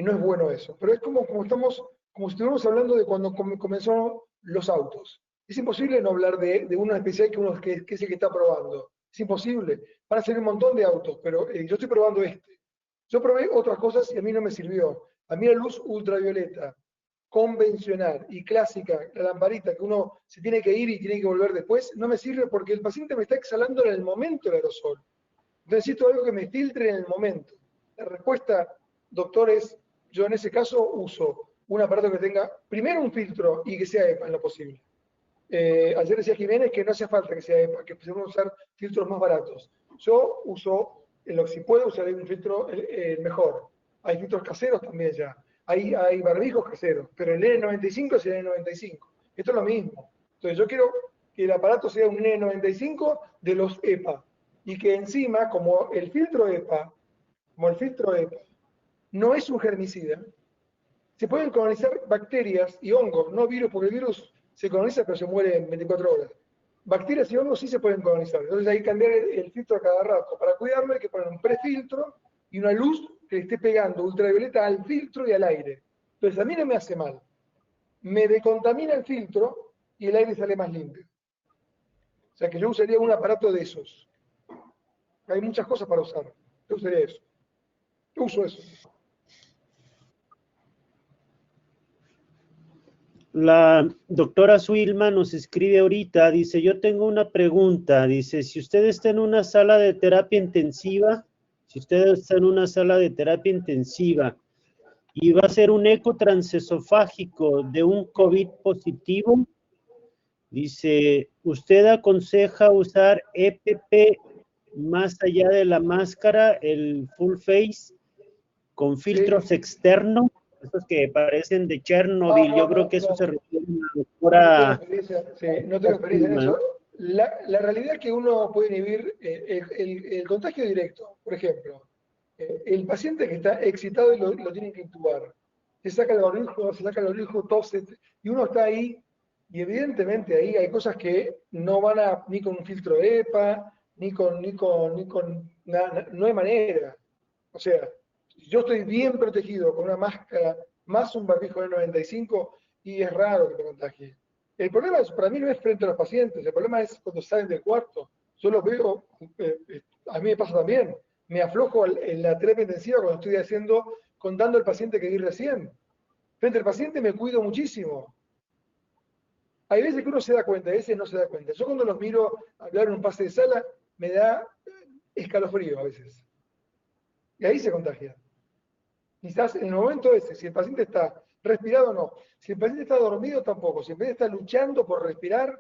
no es bueno eso. Pero es como si estuviéramos hablando de cuando comenzaron los autos. Es imposible no hablar de uno especial que es el que está probando. Es imposible. Van a ser un montón de autos, pero yo estoy probando este. Yo probé otras cosas y a mí no me sirvió. A mí la luz ultravioleta convencional y clásica, la lamparita que uno se tiene que ir y tiene que volver después, no me sirve porque el paciente me está exhalando en el momento el aerosol. Necesito algo que me filtre en el momento. La respuesta, doctores, yo en ese caso uso un aparato que tenga primero un filtro y que sea EPA en lo posible. Ayer decía Jiménez que no hace falta que sea EPA, que podemos usar filtros más baratos. Yo uso, si puedo, usaré un filtro mejor. Hay filtros caseros también ya. Hay barbijos caseros, pero el N95 es el N95. Esto es lo mismo. Entonces yo quiero que el aparato sea un N95 de los EPA y que encima, como el filtro EPA no es un germicida, se pueden colonizar bacterias y hongos, no virus, porque el virus se coloniza pero se muere en 24 horas. Bacterias y hongos sí se pueden colonizar. Entonces hay que cambiar el filtro a cada rato. Para cuidarlo hay que poner un prefiltro y una luz que le esté pegando ultravioleta al filtro y al aire. Entonces a mí no me hace mal. Me decontamina el filtro y el aire sale más limpio. O sea que yo usaría un aparato de esos. Hay muchas cosas para usar. Yo usaría eso. Yo uso eso. La doctora Suilma nos escribe ahorita, dice, yo tengo una pregunta, dice, si usted está en una sala de terapia intensiva, y va a ser un eco transesofágico de un COVID positivo. Dice, ¿usted aconseja usar EPP más allá de la máscara, el full face, con filtros externos? Esos que parecen de Chernobyl, yo creo que eso se refiere a la doctora. No tengo experiencia en eso. La realidad es que uno puede inhibir el contagio directo. Por ejemplo, el paciente que está excitado y lo tienen que intubar. Se saca el barbijo, tose, y uno está ahí, y evidentemente ahí hay cosas que no van ni con un filtro de EPA, ni con nada, no hay manera. O sea, yo estoy bien protegido con una máscara más un barbijo de 95 y es raro que me contagie. El problema para mí no es frente a los pacientes, el problema es cuando salen del cuarto. Yo lo veo, a mí me pasa también. Me aflojo en la terapia intensiva cuando estoy contando al paciente que vi recién. Frente al paciente me cuido muchísimo. Hay veces que uno se da cuenta, a veces no se da cuenta. Yo cuando los miro hablar en un pase de sala, me da escalofrío a veces. Y ahí se contagia. Quizás en el momento ese, si el paciente está respirado o no, si el paciente está dormido tampoco, si el paciente está luchando por respirar,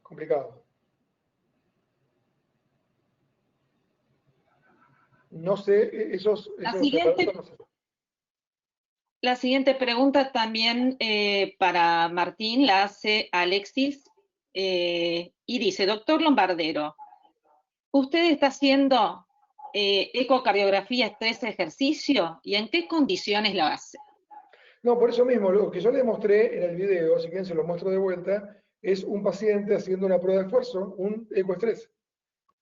complicado. No sé, La siguiente pregunta también para Martín la hace Alexis y dice, doctor Lombardero, ¿usted está haciendo ecocardiografía estrés ejercicio y en qué condiciones lo hace? No, por eso mismo, lo que yo le mostré en el video, si bien se lo muestro de vuelta, es un paciente haciendo una prueba de esfuerzo, un ecoestrés.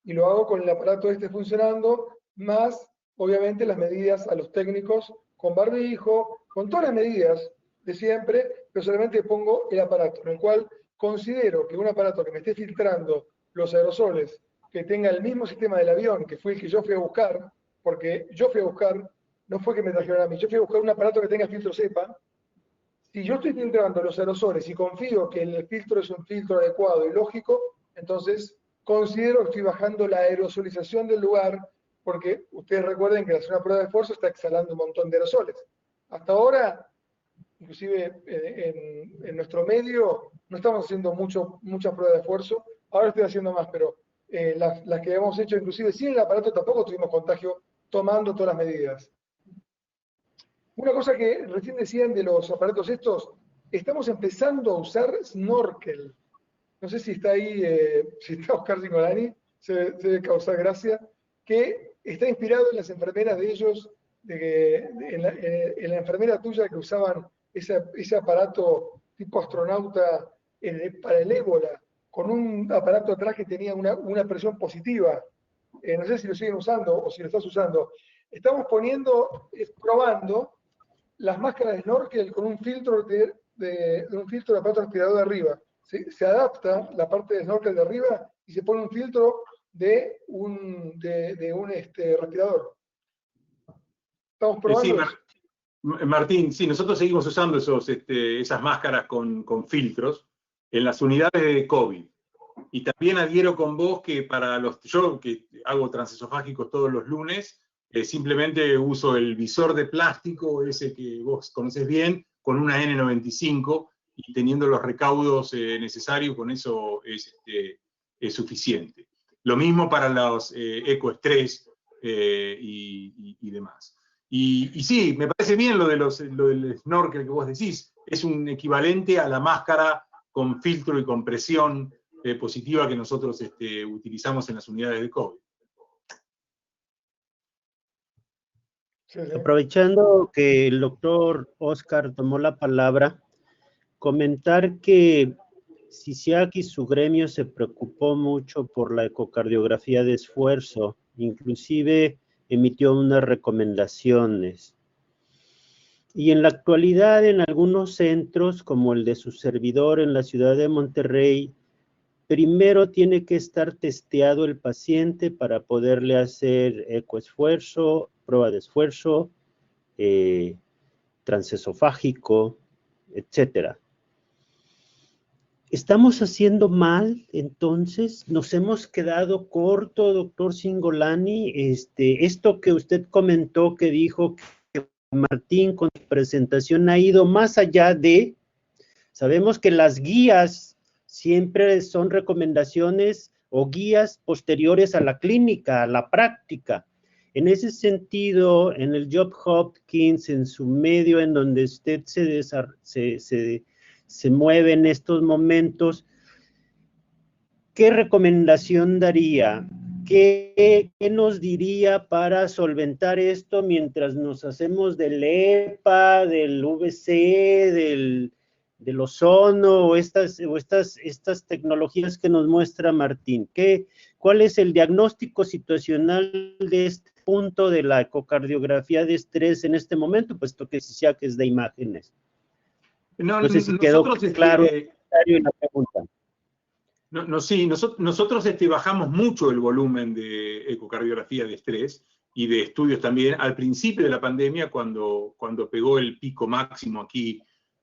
Y lo hago con el aparato funcionando, más obviamente las medidas a los técnicos con barbijo, con todas las medidas de siempre, pero solamente pongo el aparato, en el cual considero que un aparato que me esté filtrando los aerosoles, que tenga el mismo sistema del avión, que fue el que yo fui a buscar, porque yo fui a buscar, no fue que me trajeron a mí, yo fui a buscar un aparato que tenga filtro cepa. Si yo estoy filtrando los aerosoles y confío que el filtro es un filtro adecuado y lógico, entonces considero que estoy bajando la aerosolización del lugar, porque ustedes recuerden que al hacer una prueba de esfuerzo está exhalando un montón de aerosoles. Hasta ahora, inclusive en nuestro medio, no estamos haciendo mucha prueba de esfuerzo. Ahora estoy haciendo más, pero las que hemos hecho, inclusive sin el aparato, tampoco tuvimos contagio tomando todas las medidas. Una cosa que recién decían de los aparatos estos, estamos empezando a usar snorkel. No sé si está ahí, si está Oscar Cingolani, se debe causar gracia, que está inspirado en las enfermeras de ellos, en la enfermera tuya que usaban ese aparato tipo astronauta para el ébola, con un aparato atrás que tenía una presión positiva. No sé si lo siguen usando o si lo estás usando. Estamos probando las máscaras de snorkel con un filtro de aparato respirador de arriba. Se adapta la parte de snorkel de arriba y se pone un filtro de un respirador. Estamos probando. Sí, Martín, sí, nosotros seguimos usando esas máscaras con filtros en las unidades de COVID. Y también adhiero con vos que yo que hago transesofágicos todos los lunes, simplemente uso el visor de plástico, ese que vos conocés bien, con una N95, y teniendo los recaudos necesarios, con eso es suficiente. Lo mismo para los ecoestrés y demás. Y sí, me parece bien lo del snorkel que vos decís, es un equivalente a la máscara con filtro y con presión positiva que nosotros utilizamos en las unidades de COVID. Aprovechando que el doctor Oscar tomó la palabra, comentar que CICIAC y su gremio se preocupó mucho por la ecocardiografía de esfuerzo, inclusive emitió unas recomendaciones. Y en la actualidad en algunos centros, como el de su servidor en la ciudad de Monterrey, primero tiene que estar testeado el paciente para poderle hacer ecoesfuerzo, prueba de esfuerzo, transesofágico, etc. ¿Estamos haciendo mal, entonces? ¿Nos hemos quedado corto, doctor Cingolani? Esto que usted comentó, que dijo que Martín con su presentación ha ido más allá de... Sabemos que las guías siempre son recomendaciones o guías posteriores a la clínica, a la práctica. En ese sentido, en el Johns Hopkins, en su medio en donde usted se mueve en estos momentos, ¿qué recomendación daría? ¿Qué nos diría para solventar esto mientras nos hacemos del EPA, del VC, del ozono o estas tecnologías que nos muestra Martín? ¿Cuál es el diagnóstico situacional de este punto de la ecocardiografía de estrés en este momento, puesto que CISIAC es de imágenes? No sé si quedó claro en la pregunta. Sí, nosotros bajamos mucho el volumen de ecocardiografía de estrés y de estudios también al principio de la pandemia, cuando pegó el pico máximo aquí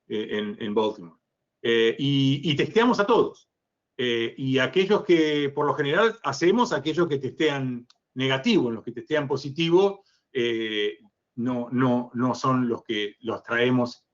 en Baltimore. Y testeamos a todos. Y aquellos que, por lo general, hacemos aquellos que testean negativo. Los que testean positivo no son los que los traemos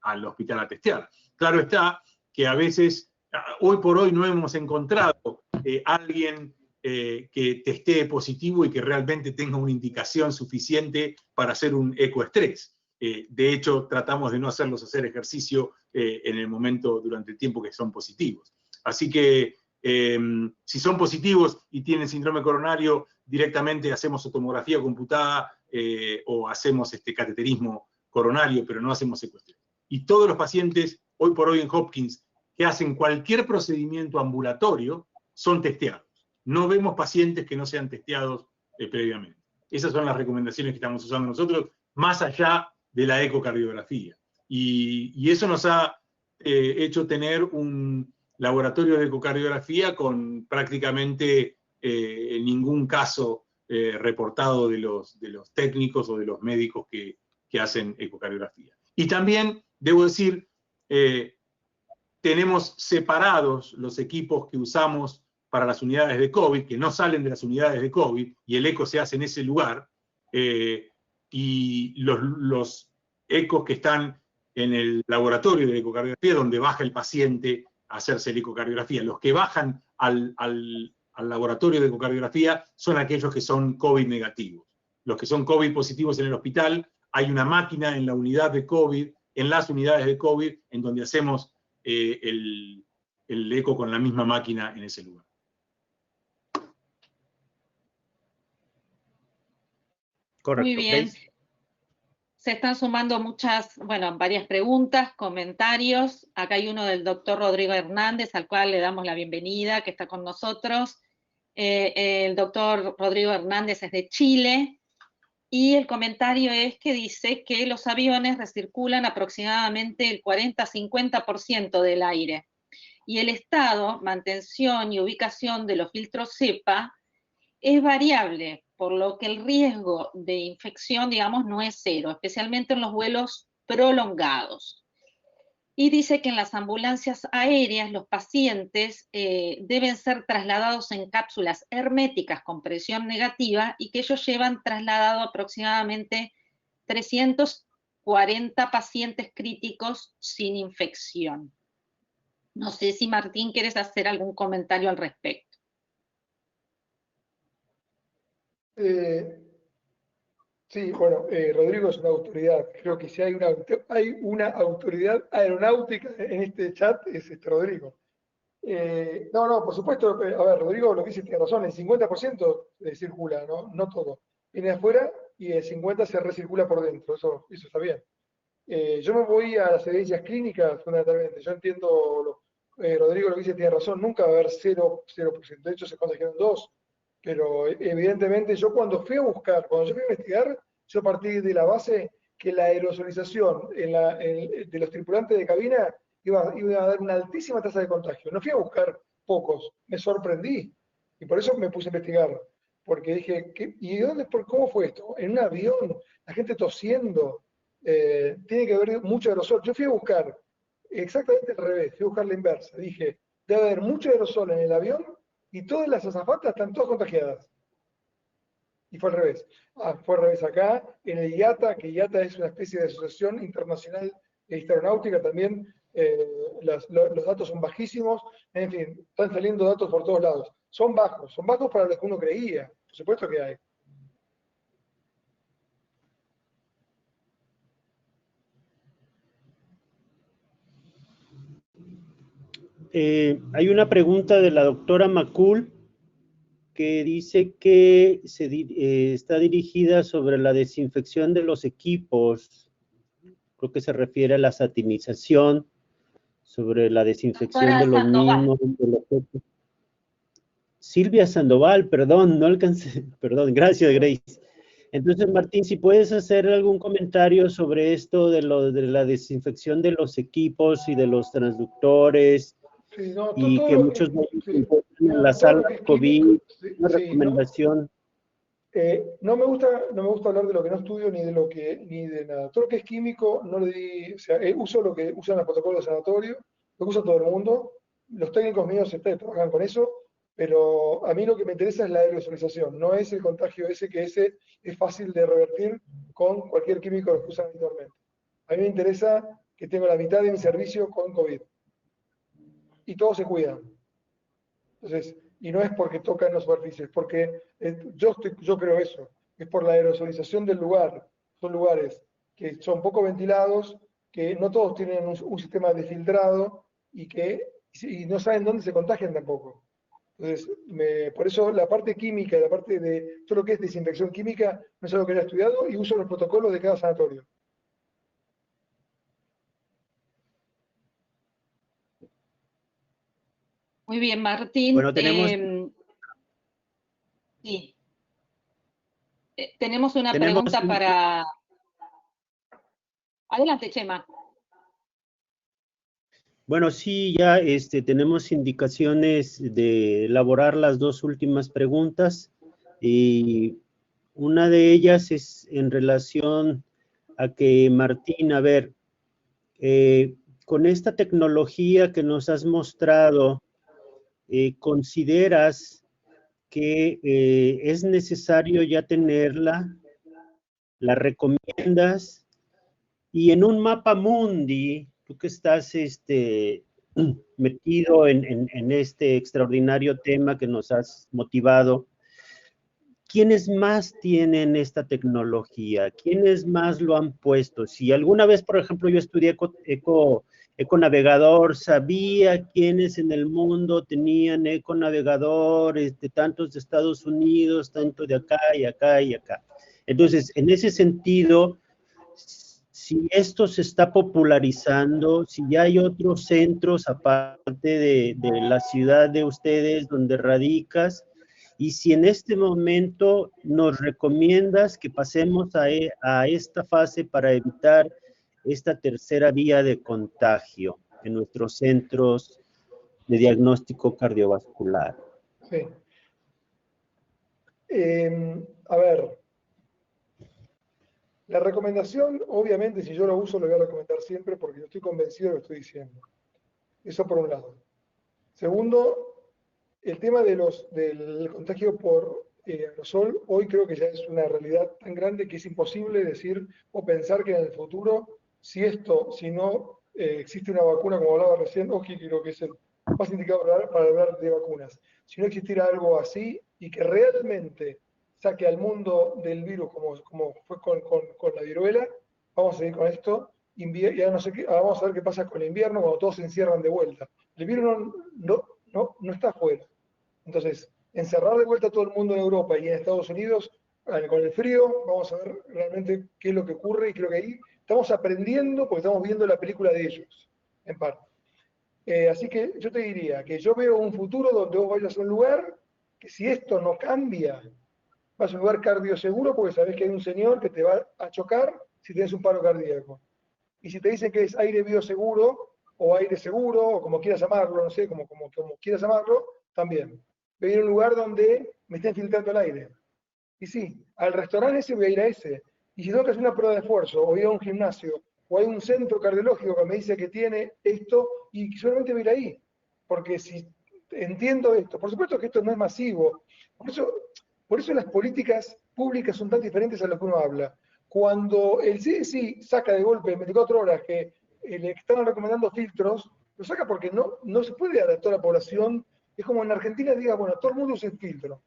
al hospital a testear. Claro está que a veces, hoy por hoy no hemos encontrado alguien que testee positivo y que realmente tenga una indicación suficiente para hacer un ecoestrés. De hecho, tratamos de no hacerlos hacer ejercicio en el momento, durante el tiempo que son positivos. Así que si son positivos y tienen síndrome coronario, directamente hacemos tomografía computada o hacemos cateterismo coronario, pero no hacemos ecoestrés. Y todos los pacientes, hoy por hoy en Hopkins, que hacen cualquier procedimiento ambulatorio, son testeados. No vemos pacientes que no sean testeados previamente. Esas son las recomendaciones que estamos usando nosotros, más allá de la ecocardiografía. Y eso nos ha hecho tener un laboratorio de ecocardiografía con prácticamente ningún caso reportado de los técnicos o de los médicos que hacen ecocardiografía. Y también, debo decir, tenemos separados los equipos que usamos para las unidades de COVID, que no salen de las unidades de COVID, y el eco se hace en ese lugar, y los ecos que están en el laboratorio de ecocardiografía, donde baja el paciente a hacerse la ecocardiografía. Los que bajan al laboratorio de ecocardiografía son aquellos que son COVID negativos. Los que son COVID positivos en el hospital, hay una máquina en la unidad de COVID, en las unidades de COVID, en donde hacemos el eco con la misma máquina en ese lugar. Correcto. Muy bien. Se están sumando varias preguntas, comentarios. Acá hay uno del doctor Rodrigo Hernández, al cual le damos la bienvenida, que está con nosotros. El doctor Rodrigo Hernández es de Chile. Y el comentario es que dice que los aviones recirculan aproximadamente el 40-50% del aire. Y el estado, mantención y ubicación de los filtros CEPA es variable, por lo que el riesgo de infección, digamos, no es cero, especialmente en los vuelos prolongados. Y dice que en las ambulancias aéreas los pacientes deben ser trasladados en cápsulas herméticas con presión negativa y que ellos llevan trasladado aproximadamente 340 pacientes críticos sin infección. No sé si Martín, ¿quieres hacer algún comentario al respecto? Sí, bueno, Rodrigo es una autoridad. Creo que si hay una autoridad aeronáutica en este chat es Rodrigo. No, por supuesto, a ver, Rodrigo lo que dice tiene razón, el 50% circula, no todo. Viene de afuera y el 50% se recircula por dentro, eso está bien. Yo me voy a las evidencias clínicas fundamentalmente. Yo entiendo, Rodrigo lo que dice tiene razón, nunca va a haber 0%. De hecho, se contagiaron 2. Pero evidentemente cuando yo fui a investigar, yo partí de la base que la aerosolización de los tripulantes de cabina iba a dar una altísima tasa de contagio. No fui a buscar pocos, me sorprendí. Y por eso me puse a investigar. Porque dije, ¿cómo fue esto? En un avión, la gente tosiendo, tiene que haber mucho aerosol. Yo fui a buscar exactamente al revés, fui a buscar la inversa. Dije, debe haber mucho aerosol en el avión y todas las azafatas están todas contagiadas. Y fue al revés. Fue al revés acá, en el IATA, que IATA es una especie de asociación internacional aeronáutica, también los datos son bajísimos, en fin, están saliendo datos por todos lados. Son bajos para lo que uno creía, por supuesto que hay. Hay una pregunta de la doctora Macul que dice que está dirigida sobre la desinfección de los equipos. Creo que se refiere a la satinización, sobre la desinfección de los mismos. Silvia Sandoval, perdón, no alcancé, perdón, gracias Grace. Entonces, Martín, si puedes hacer algún comentario sobre esto de la desinfección de los equipos y de los transductores, sí, no, y que muchos de ellos se encuentran en la sala COVID, una recomendación. No me gusta hablar de lo que no estudio ni de nada. Todo lo que es químico no le di, o sea, uso lo que usan los protocolos de sanatorio, lo que usa todo el mundo. Los técnicos míos trabajan con eso, pero a mí lo que me interesa es la aerosolización, no es el contagio ese, que ese es fácil de revertir con cualquier químico que usan habitualmente. A mí me interesa que tengo la mitad de mi servicio con COVID. Y todos se cuidan. Entonces, y no es porque tocan las superficies, porque yo creo eso, es por la aerosolización del lugar. Son lugares que son poco ventilados, que no todos tienen un sistema de filtrado y no saben dónde se contagian tampoco. Entonces, por eso la parte química, la parte de todo lo que es desinfección química, no es algo que haya estudiado y uso los protocolos de cada sanatorio. Muy bien, Martín. Bueno, tenemos... sí. Tenemos una pregunta para... Adelante, Chema. Bueno, sí, ya tenemos indicaciones de elaborar las dos últimas preguntas, y una de ellas es en relación a que, Martín, a ver, con esta tecnología que nos has mostrado, ¿consideras que es necesario ya tenerla? ¿La recomiendas? Y en un mapa mundi, tú que estás metido en este extraordinario tema que nos has motivado, ¿quiénes más tienen esta tecnología? ¿Quiénes más lo han puesto? Si alguna vez, por ejemplo, yo estudié econavegador, sabía quiénes en el mundo tenían econavegador, tantos de Estados Unidos, tanto de acá y acá y acá. Entonces, en ese sentido, si esto se está popularizando, si ya hay otros centros aparte de la ciudad de ustedes donde radicas, y si en este momento nos recomiendas que pasemos a esta fase para evitar esta tercera vía de contagio en nuestros centros de diagnóstico cardiovascular. Sí. A ver, la recomendación, obviamente, si yo lo uso, lo voy a recomendar siempre porque yo estoy convencido de lo que estoy diciendo. Eso por un lado. Segundo, el tema del contagio por aerosol, hoy creo que ya es una realidad tan grande que es imposible decir o pensar que en el futuro, si no existe una vacuna, como hablaba recién, Oski, creo que es el más indicado para hablar de vacunas, si no existiera algo así y que realmente saque al mundo del virus como fue con la viruela, vamos a seguir con esto, ya no sé vamos a ver qué pasa con el invierno cuando todos se encierran de vuelta. El virus no está afuera. Entonces, encerrar de vuelta a todo el mundo en Europa y en Estados Unidos, con el frío, vamos a ver realmente qué es lo que ocurre, y creo que ahí estamos aprendiendo porque estamos viendo la película de ellos, en parte. Así que yo te diría que yo veo un futuro donde vos vayas a un lugar que, si esto no cambia, vas a un lugar cardioseguro porque sabés que hay un señor que te va a chocar si tienes un paro cardíaco. Y si te dicen que es aire bioseguro, o aire seguro, o como quieras llamarlo, no sé, como quieras llamarlo, también. Voy a ir a un lugar donde me estén filtrando el aire. Y sí, al restaurante ese voy a ir a ese. Y si tengo que hacer una prueba de esfuerzo, o voy a un gimnasio, o hay un centro cardiológico que me dice que tiene esto, y solamente voy a ir ahí. porque si entiendo esto, por supuesto que esto no es masivo, por eso las políticas públicas son tan diferentes a lo que uno habla. Cuando el CDC saca de golpe en 24 horas que le están recomendando filtros, lo saca porque no se puede dar a toda la población. Es como en Argentina diga, bueno, todo el mundo usa el filtro.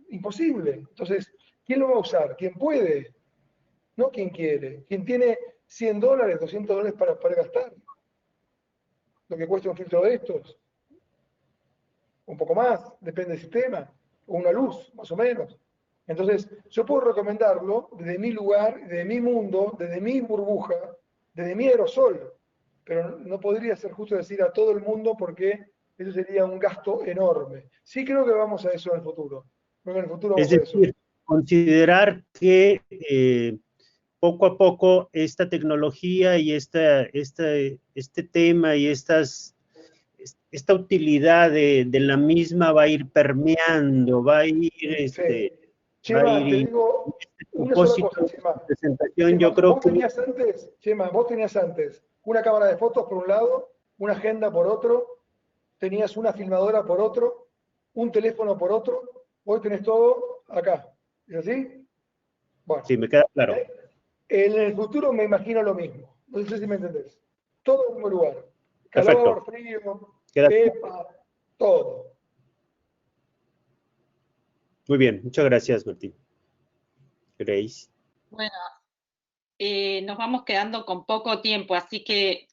Imposible. Entonces, ¿quién lo va a usar? ¿Quién puede? No quien quiere. Quien tiene $100, $200 para gastar. Lo que cuesta un filtro de estos. Un poco más, depende del sistema. O una luz, más o menos. Entonces, yo puedo recomendarlo desde mi lugar, desde mi mundo, desde mi burbuja, desde mi aerosol. Pero no podría ser justo decir a todo el mundo porque eso sería un gasto enorme. Sí creo que vamos a eso en el futuro. Creo que en el futuro vamos Es a decir, eso. considerar que poco a poco esta tecnología y este tema y esta utilidad de la misma va a ir permeando, va a ir, Sí. va a Chema, te ir digo este una sola propósito cosa, de Chema. presentación, yo creo que Chema, vos tenías antes una cámara de fotos por un lado, una agenda por otro, tenías una filmadora por otro, un teléfono por otro, hoy tenés todo acá. ¿Es así? Bueno, sí, me queda claro. en el futuro me imagino lo mismo. No sé si me entendés. Todo en un mismo lugar. Perfecto. Calor, frío, Queda pepa, todo. muy bien, muchas gracias, Martín. Grace. Bueno, nos vamos quedando con poco tiempo, así que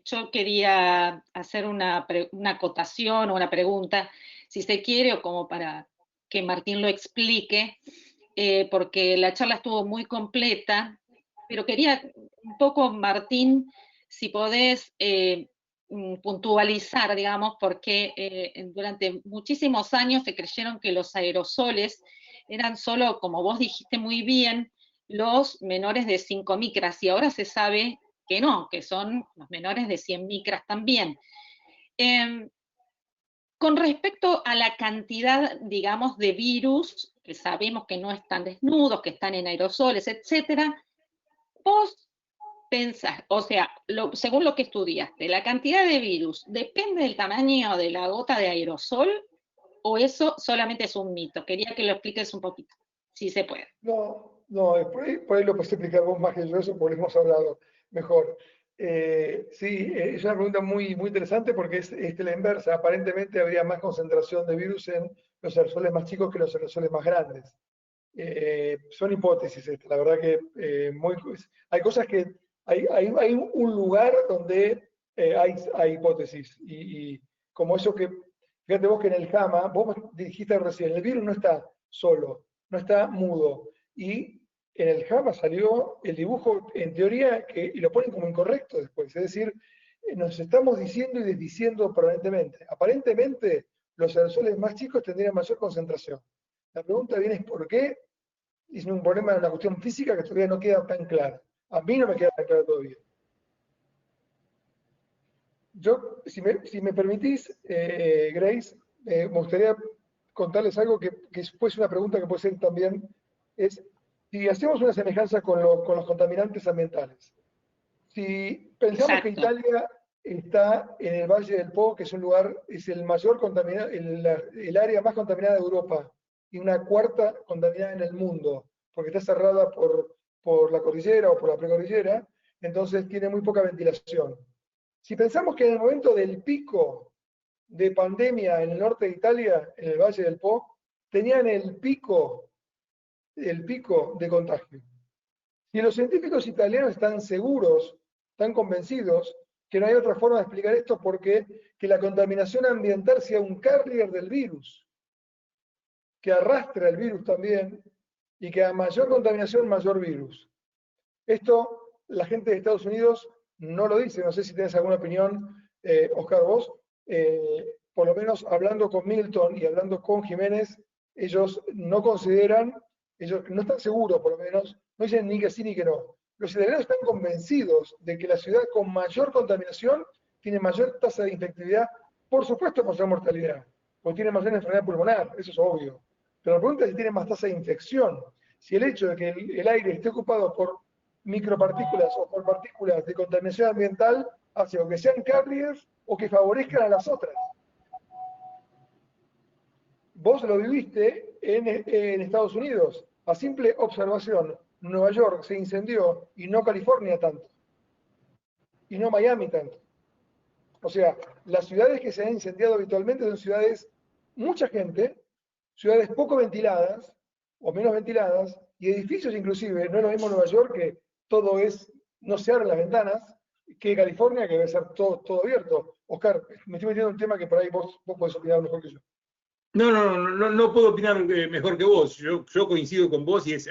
yo quería hacer una acotación o una pregunta, si se quiere, o como para que Martín lo explique, porque la charla estuvo muy completa, pero quería un poco, Martín, si podés puntualizar, digamos, porque durante muchísimos años se creyeron que los aerosoles eran solo, como vos dijiste muy bien, los menores de 5 micras, y ahora se sabe que no, que son los menores de 100 micras también. Con respecto a la cantidad, digamos, de virus, que sabemos que no están desnudos, que están en aerosoles, etcétera, vos pensás, o sea, según lo que estudiaste, ¿la cantidad de virus depende del tamaño de la gota de aerosol o eso solamente es un mito? Quería que lo expliques un poquito, si se puede. No, por ahí lo puedes explicar vos más que yo, eso porque hemos hablado mejor. Sí, es una pregunta muy, muy interesante porque es la inversa. Aparentemente habría más concentración de virus en los aerosoles más chicos que los aerosoles más grandes. Son hipótesis, la verdad que hay cosas que hay un lugar donde hay hipótesis y como eso que, fíjate vos que en el JAMA, vos dijiste recién, el virus no está solo, no está mudo, y en el JAMA salió el dibujo en teoría y lo ponen como incorrecto después, es decir, nos estamos diciendo y desdiciendo permanentemente. Aparentemente los aerosoles más chicos tendrían mayor concentración. La pregunta viene es por qué, y es un problema de una cuestión física que todavía no queda tan clara. A mí no me queda tan claro todavía. Yo, si me permitís, Grace, me gustaría contarles algo que es una pregunta que puede ser también, es si hacemos una semejanza con los contaminantes ambientales. Si pensamos que Italia está en el Valle del Po, que es un lugar, es el mayor contaminado, el área más contaminada de Europa, y una cuarta contaminada en el mundo, porque está cerrada por la cordillera o por la precordillera, entonces tiene muy poca ventilación. Si pensamos que en el momento del pico de pandemia en el norte de Italia, en el Valle del Po, tenían el pico de contagio. Si los científicos italianos están seguros, están convencidos que no hay otra forma de explicar esto porque que la contaminación ambiental sea un carrier del virus, que arrastra el virus también y que a mayor contaminación, mayor virus. Esto la gente de Estados Unidos no lo dice, no sé si tienes alguna opinión, Oscar, vos, por lo menos hablando con Milton y hablando con Jiménez, ellos no consideran, ellos no están seguros por lo menos, no dicen ni que sí ni que no. Los italianos están convencidos de que la ciudad con mayor contaminación tiene mayor tasa de infectividad, por supuesto mayor mortalidad, porque tiene mayor enfermedad pulmonar, eso es obvio. Pero la pregunta es si tiene más tasa de infección. Si el hecho de que el aire esté ocupado por micropartículas o por partículas de contaminación ambiental hace o que sean carriers o que favorezcan a las otras. Vos lo viviste en Estados Unidos. A simple observación, Nueva York se incendió y no California tanto. Y no Miami tanto. O sea, las ciudades que se han incendiado habitualmente son ciudades, mucha gente, ciudades poco ventiladas o menos ventiladas, y edificios inclusive, no es lo mismo Nueva York, que todo es, no se abren las ventanas, que California, que debe ser todo abierto. Oscar, me estoy metiendo en un tema que por ahí vos podés opinar mejor que yo. No puedo opinar mejor que vos. Yo coincido con vos y es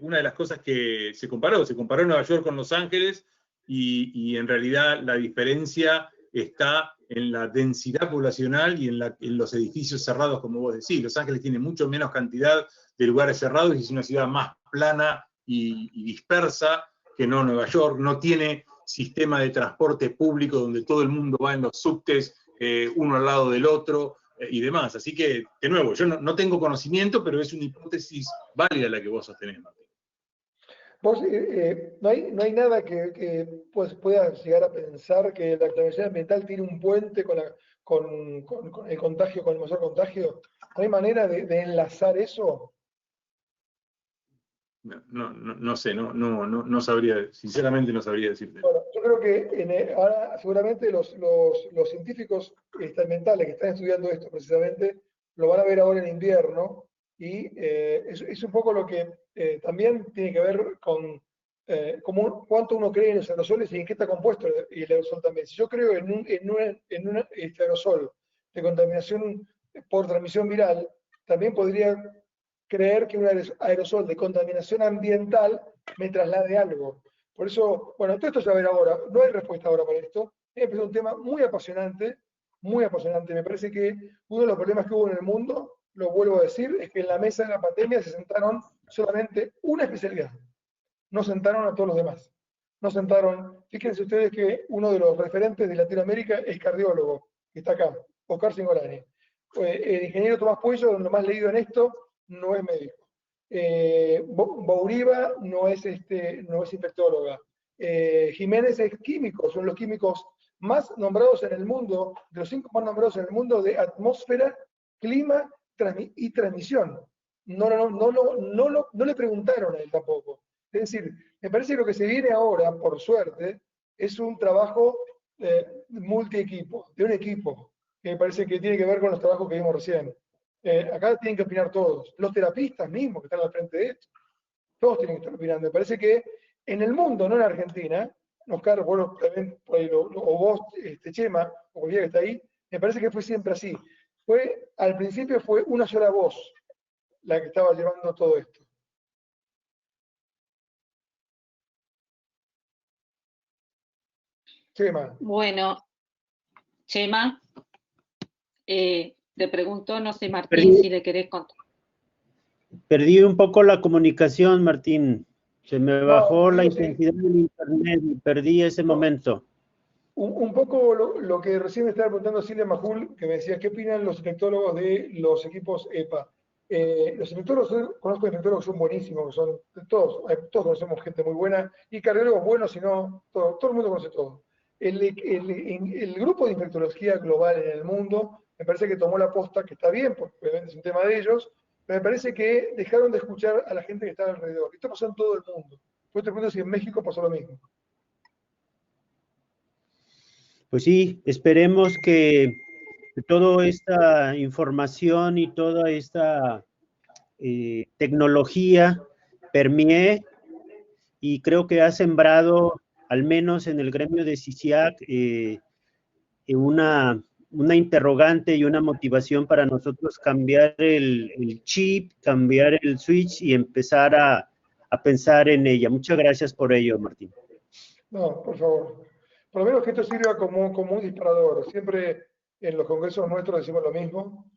una de las cosas que se comparó Nueva York con Los Ángeles y en realidad la diferencia está en la densidad poblacional y en los edificios cerrados, como vos decís. Los Ángeles tiene mucho menos cantidad de lugares cerrados y es una ciudad más plana y dispersa que no Nueva York. No tiene sistema de transporte público donde todo el mundo va en los subtes, uno al lado del otro y demás. Así que, de nuevo, yo no tengo conocimiento, pero es una hipótesis válida la que vos sostenés, Martín. Vos, no hay nada que pues, pueda llegar a pensar que la contaminación ambiental tiene un puente con el contagio, con el mayor contagio. ¿No hay manera de enlazar eso? No sé, no sabría, sinceramente no sabría decirte. Bueno, yo creo que ahora seguramente los científicos ambientales que están estudiando esto precisamente lo van a ver ahora en invierno y es un poco lo que también tiene que ver con cuánto uno cree en los aerosoles y en qué está compuesto el aerosol también. Si yo creo en un aerosol de contaminación por transmisión viral, también podría creer que un aerosol de contaminación ambiental me traslade algo. Por eso, bueno, todo esto se va a ver ahora. No hay respuesta ahora para esto. Es un tema muy apasionante, muy apasionante. Me parece que uno de los problemas que hubo en el mundo, lo vuelvo a decir, es que en la mesa de la pandemia se sentaron solamente una especialidad. No sentaron a todos los demás. No sentaron, fíjense ustedes que uno de los referentes de Latinoamérica es cardiólogo, que está acá, Oscar Cingolani. El ingeniero Tomás Puello, lo más leído en esto, no es médico. Bouriva no es infectóloga. Jiménez es químico, son los químicos más nombrados en el mundo, de los 5 más nombrados en el mundo de atmósfera, clima y transmisión. No le preguntaron a él tampoco. Es decir, me parece que lo que se viene ahora, por suerte, es un trabajo multi-equipo, de un equipo, que me parece que tiene que ver con los trabajos que vimos recién. Acá tienen que opinar todos, los terapistas mismos que están al frente de esto, todos tienen que estar opinando. Me parece que en el mundo, no en Argentina, Oscar, bueno, también, o vos, Chema, o cualquiera que está ahí, me parece que fue siempre así. Al principio fue una sola voz la que estaba llevando todo esto. Chema. Bueno, Chema, te pregunto, no sé, Martín, si le querés contar. Perdí un poco la comunicación, Martín. Se me bajó la intensidad del internet y perdí ese momento. Un poco lo que recién me estaba preguntando Silvia Majul, que me decía, ¿qué opinan los infectólogos de los equipos EPA? Los infectólogos, conozco infectólogos que son buenísimos, que son todos conocemos gente muy buena, y cardiólogos buenos, sino todo el mundo conoce todo. El grupo de infectología global en el mundo, me parece que tomó la posta, que está bien, porque obviamente es un tema de ellos, pero me parece que dejaron de escuchar a la gente que estaba alrededor. Esto pasó en todo el mundo. Yo te pregunto si en México pasó lo mismo. Pues sí, esperemos que toda esta información y toda esta tecnología permee, y creo que ha sembrado, al menos en el gremio de CICIAC, una interrogante y una motivación para nosotros cambiar el chip, cambiar el switch y empezar a pensar en ella. Muchas gracias por ello, Martín. No, por favor. Por lo menos que esto sirva como un disparador. Siempre en los congresos nuestros decimos lo mismo.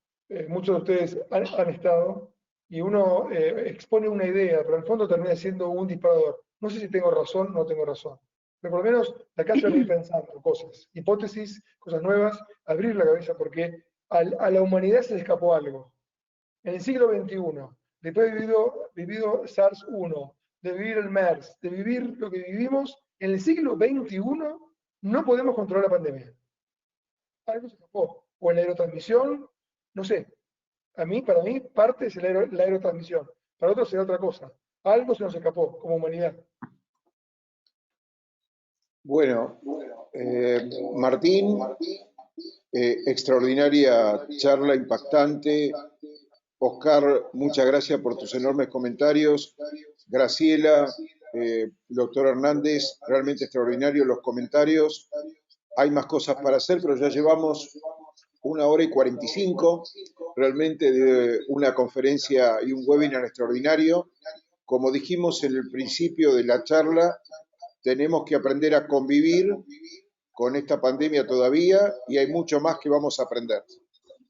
Muchos de ustedes han estado y uno expone una idea, pero en el fondo termina siendo un disparador. No sé si tengo razón o no tengo razón, pero por lo menos la casa de ir pensando cosas, hipótesis, cosas nuevas, abrir la cabeza, porque a la humanidad se le escapó algo. En el siglo XXI, después de vivido SARS-1, de vivir el MERS, de vivir lo que vivimos, en el siglo XXI no podemos controlar la pandemia. algo se escapó. O en la aerotransmisión, no sé. Para mí, parte es la aerotransmisión. Para otros será otra cosa. Algo se nos escapó como humanidad. Bueno, Martín, extraordinaria charla, impactante. Oscar, muchas gracias por tus enormes comentarios. Graciela, doctor Hernández, realmente extraordinarios los comentarios. Hay más cosas para hacer, pero ya llevamos 1 hora y 45, realmente de una conferencia y un webinar extraordinario. Como dijimos en el principio de la charla, tenemos que aprender a convivir con esta pandemia todavía y hay mucho más que vamos a aprender.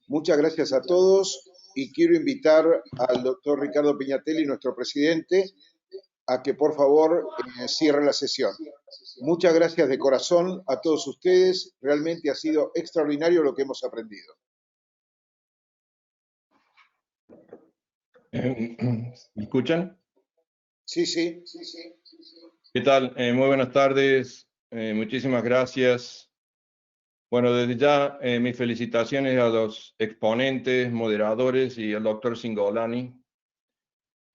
Muchas gracias a todos y quiero invitar al doctor Ricardo Piñatelli, nuestro presidente, a que por favor cierre la sesión. Muchas gracias de corazón a todos ustedes. Realmente ha sido extraordinario lo que hemos aprendido. ¿Me escuchan? Sí, sí. ¿Qué tal? Muy buenas tardes. Muchísimas gracias. Bueno, desde ya mis felicitaciones a los exponentes, moderadores y al doctor Cingolani.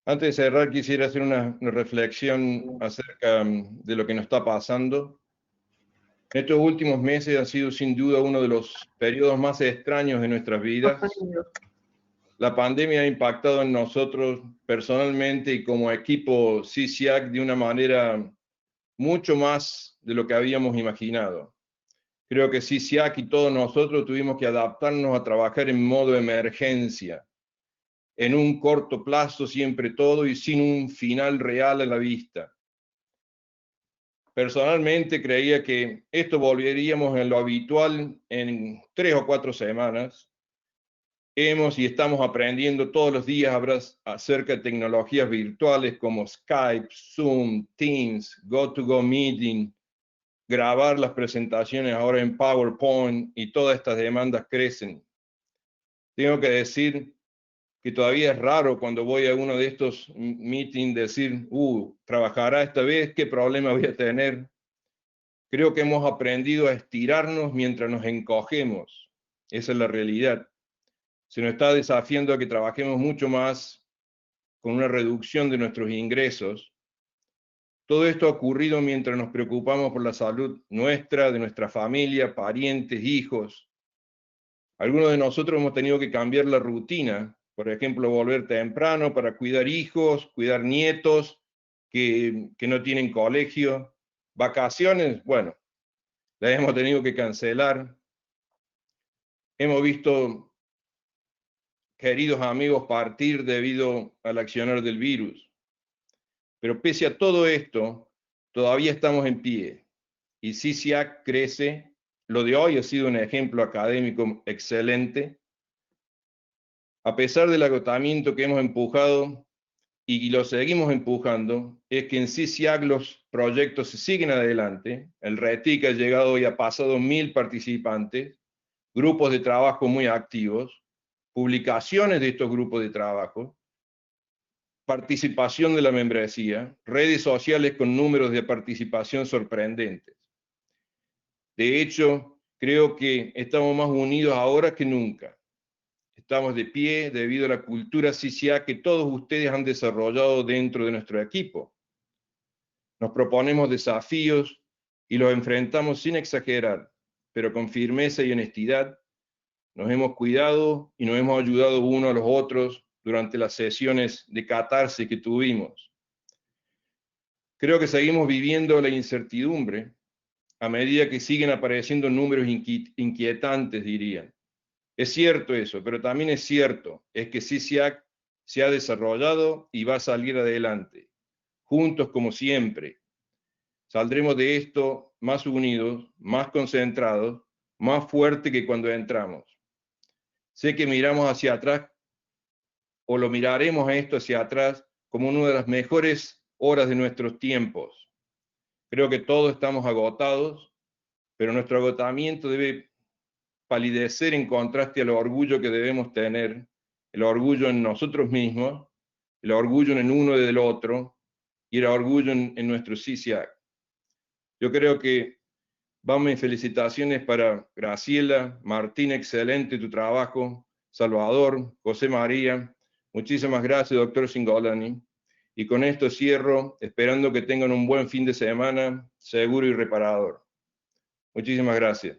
Antes de cerrar, quisiera hacer una reflexión acerca de lo que nos está pasando. Estos últimos meses han sido sin duda uno de los periodos más extraños de nuestras vidas. La pandemia ha impactado en nosotros personalmente y como equipo CISIAC de una manera mucho más de lo que habíamos imaginado. Creo que CISIAC y todos nosotros tuvimos que adaptarnos a trabajar en modo emergencia, en un corto plazo siempre todo y sin un final real a la vista. Personalmente creía que esto volveríamos en lo habitual en 3 o 4 semanas. Hemos y estamos aprendiendo todos los días acerca de tecnologías virtuales como Skype, Zoom, Teams, GoToGoMeeting, grabar las presentaciones ahora en PowerPoint y todas estas demandas crecen. Tengo que decir que todavía es raro cuando voy a uno de estos meetings decir, ¿trabajará esta vez? ¿Qué problema voy a tener? Creo que hemos aprendido a estirarnos mientras nos encogemos. Esa es la realidad. Se nos está desafiando a que trabajemos mucho más con una reducción de nuestros ingresos. Todo esto ha ocurrido mientras nos preocupamos por la salud nuestra, de nuestra familia, parientes, hijos. Algunos de nosotros hemos tenido que cambiar la rutina, por ejemplo, volver temprano para cuidar hijos, cuidar nietos que no tienen colegio. Vacaciones, bueno, las hemos tenido que cancelar. Hemos visto queridos amigos partir debido al accionar del virus. Pero pese a todo esto, todavía estamos en pie. Y CISIAC crece. Lo de hoy ha sido un ejemplo académico excelente. A pesar del agotamiento que hemos empujado y lo seguimos empujando, es que en CISIAC los proyectos se siguen adelante. El RETIC ha llegado y ha pasado 1000 participantes, grupos de trabajo muy activos, publicaciones de estos grupos de trabajo, participación de la membresía, redes sociales con números de participación sorprendentes. De hecho, creo que estamos más unidos ahora que nunca. Estamos de pie debido a la cultura CISIAC que todos ustedes han desarrollado dentro de nuestro equipo. Nos proponemos desafíos y los enfrentamos sin exagerar, pero con firmeza y honestidad. Nos hemos cuidado y nos hemos ayudado unos a los otros durante las sesiones de catarsis que tuvimos. Creo que seguimos viviendo la incertidumbre a medida que siguen apareciendo números inquietantes, dirían. Es cierto eso, pero también es cierto, es que CISIAC se ha desarrollado y va a salir adelante, juntos como siempre. Saldremos de esto más unidos, más concentrados, más fuertes que cuando entramos. Sé que miramos hacia atrás, o lo miraremos a esto hacia atrás, como una de las mejores horas de nuestros tiempos. Creo que todos estamos agotados, pero nuestro agotamiento debe palidecer en contraste al orgullo que debemos tener, el orgullo en nosotros mismos, el orgullo en el uno y del otro, y el orgullo en nuestro CISIAC. Yo creo que Vamos, mis felicitaciones para Graciela, Martín, excelente tu trabajo, Salvador, José María, muchísimas gracias, doctor Cingolani. Y con esto cierro, esperando que tengan un buen fin de semana, seguro y reparador. Muchísimas gracias.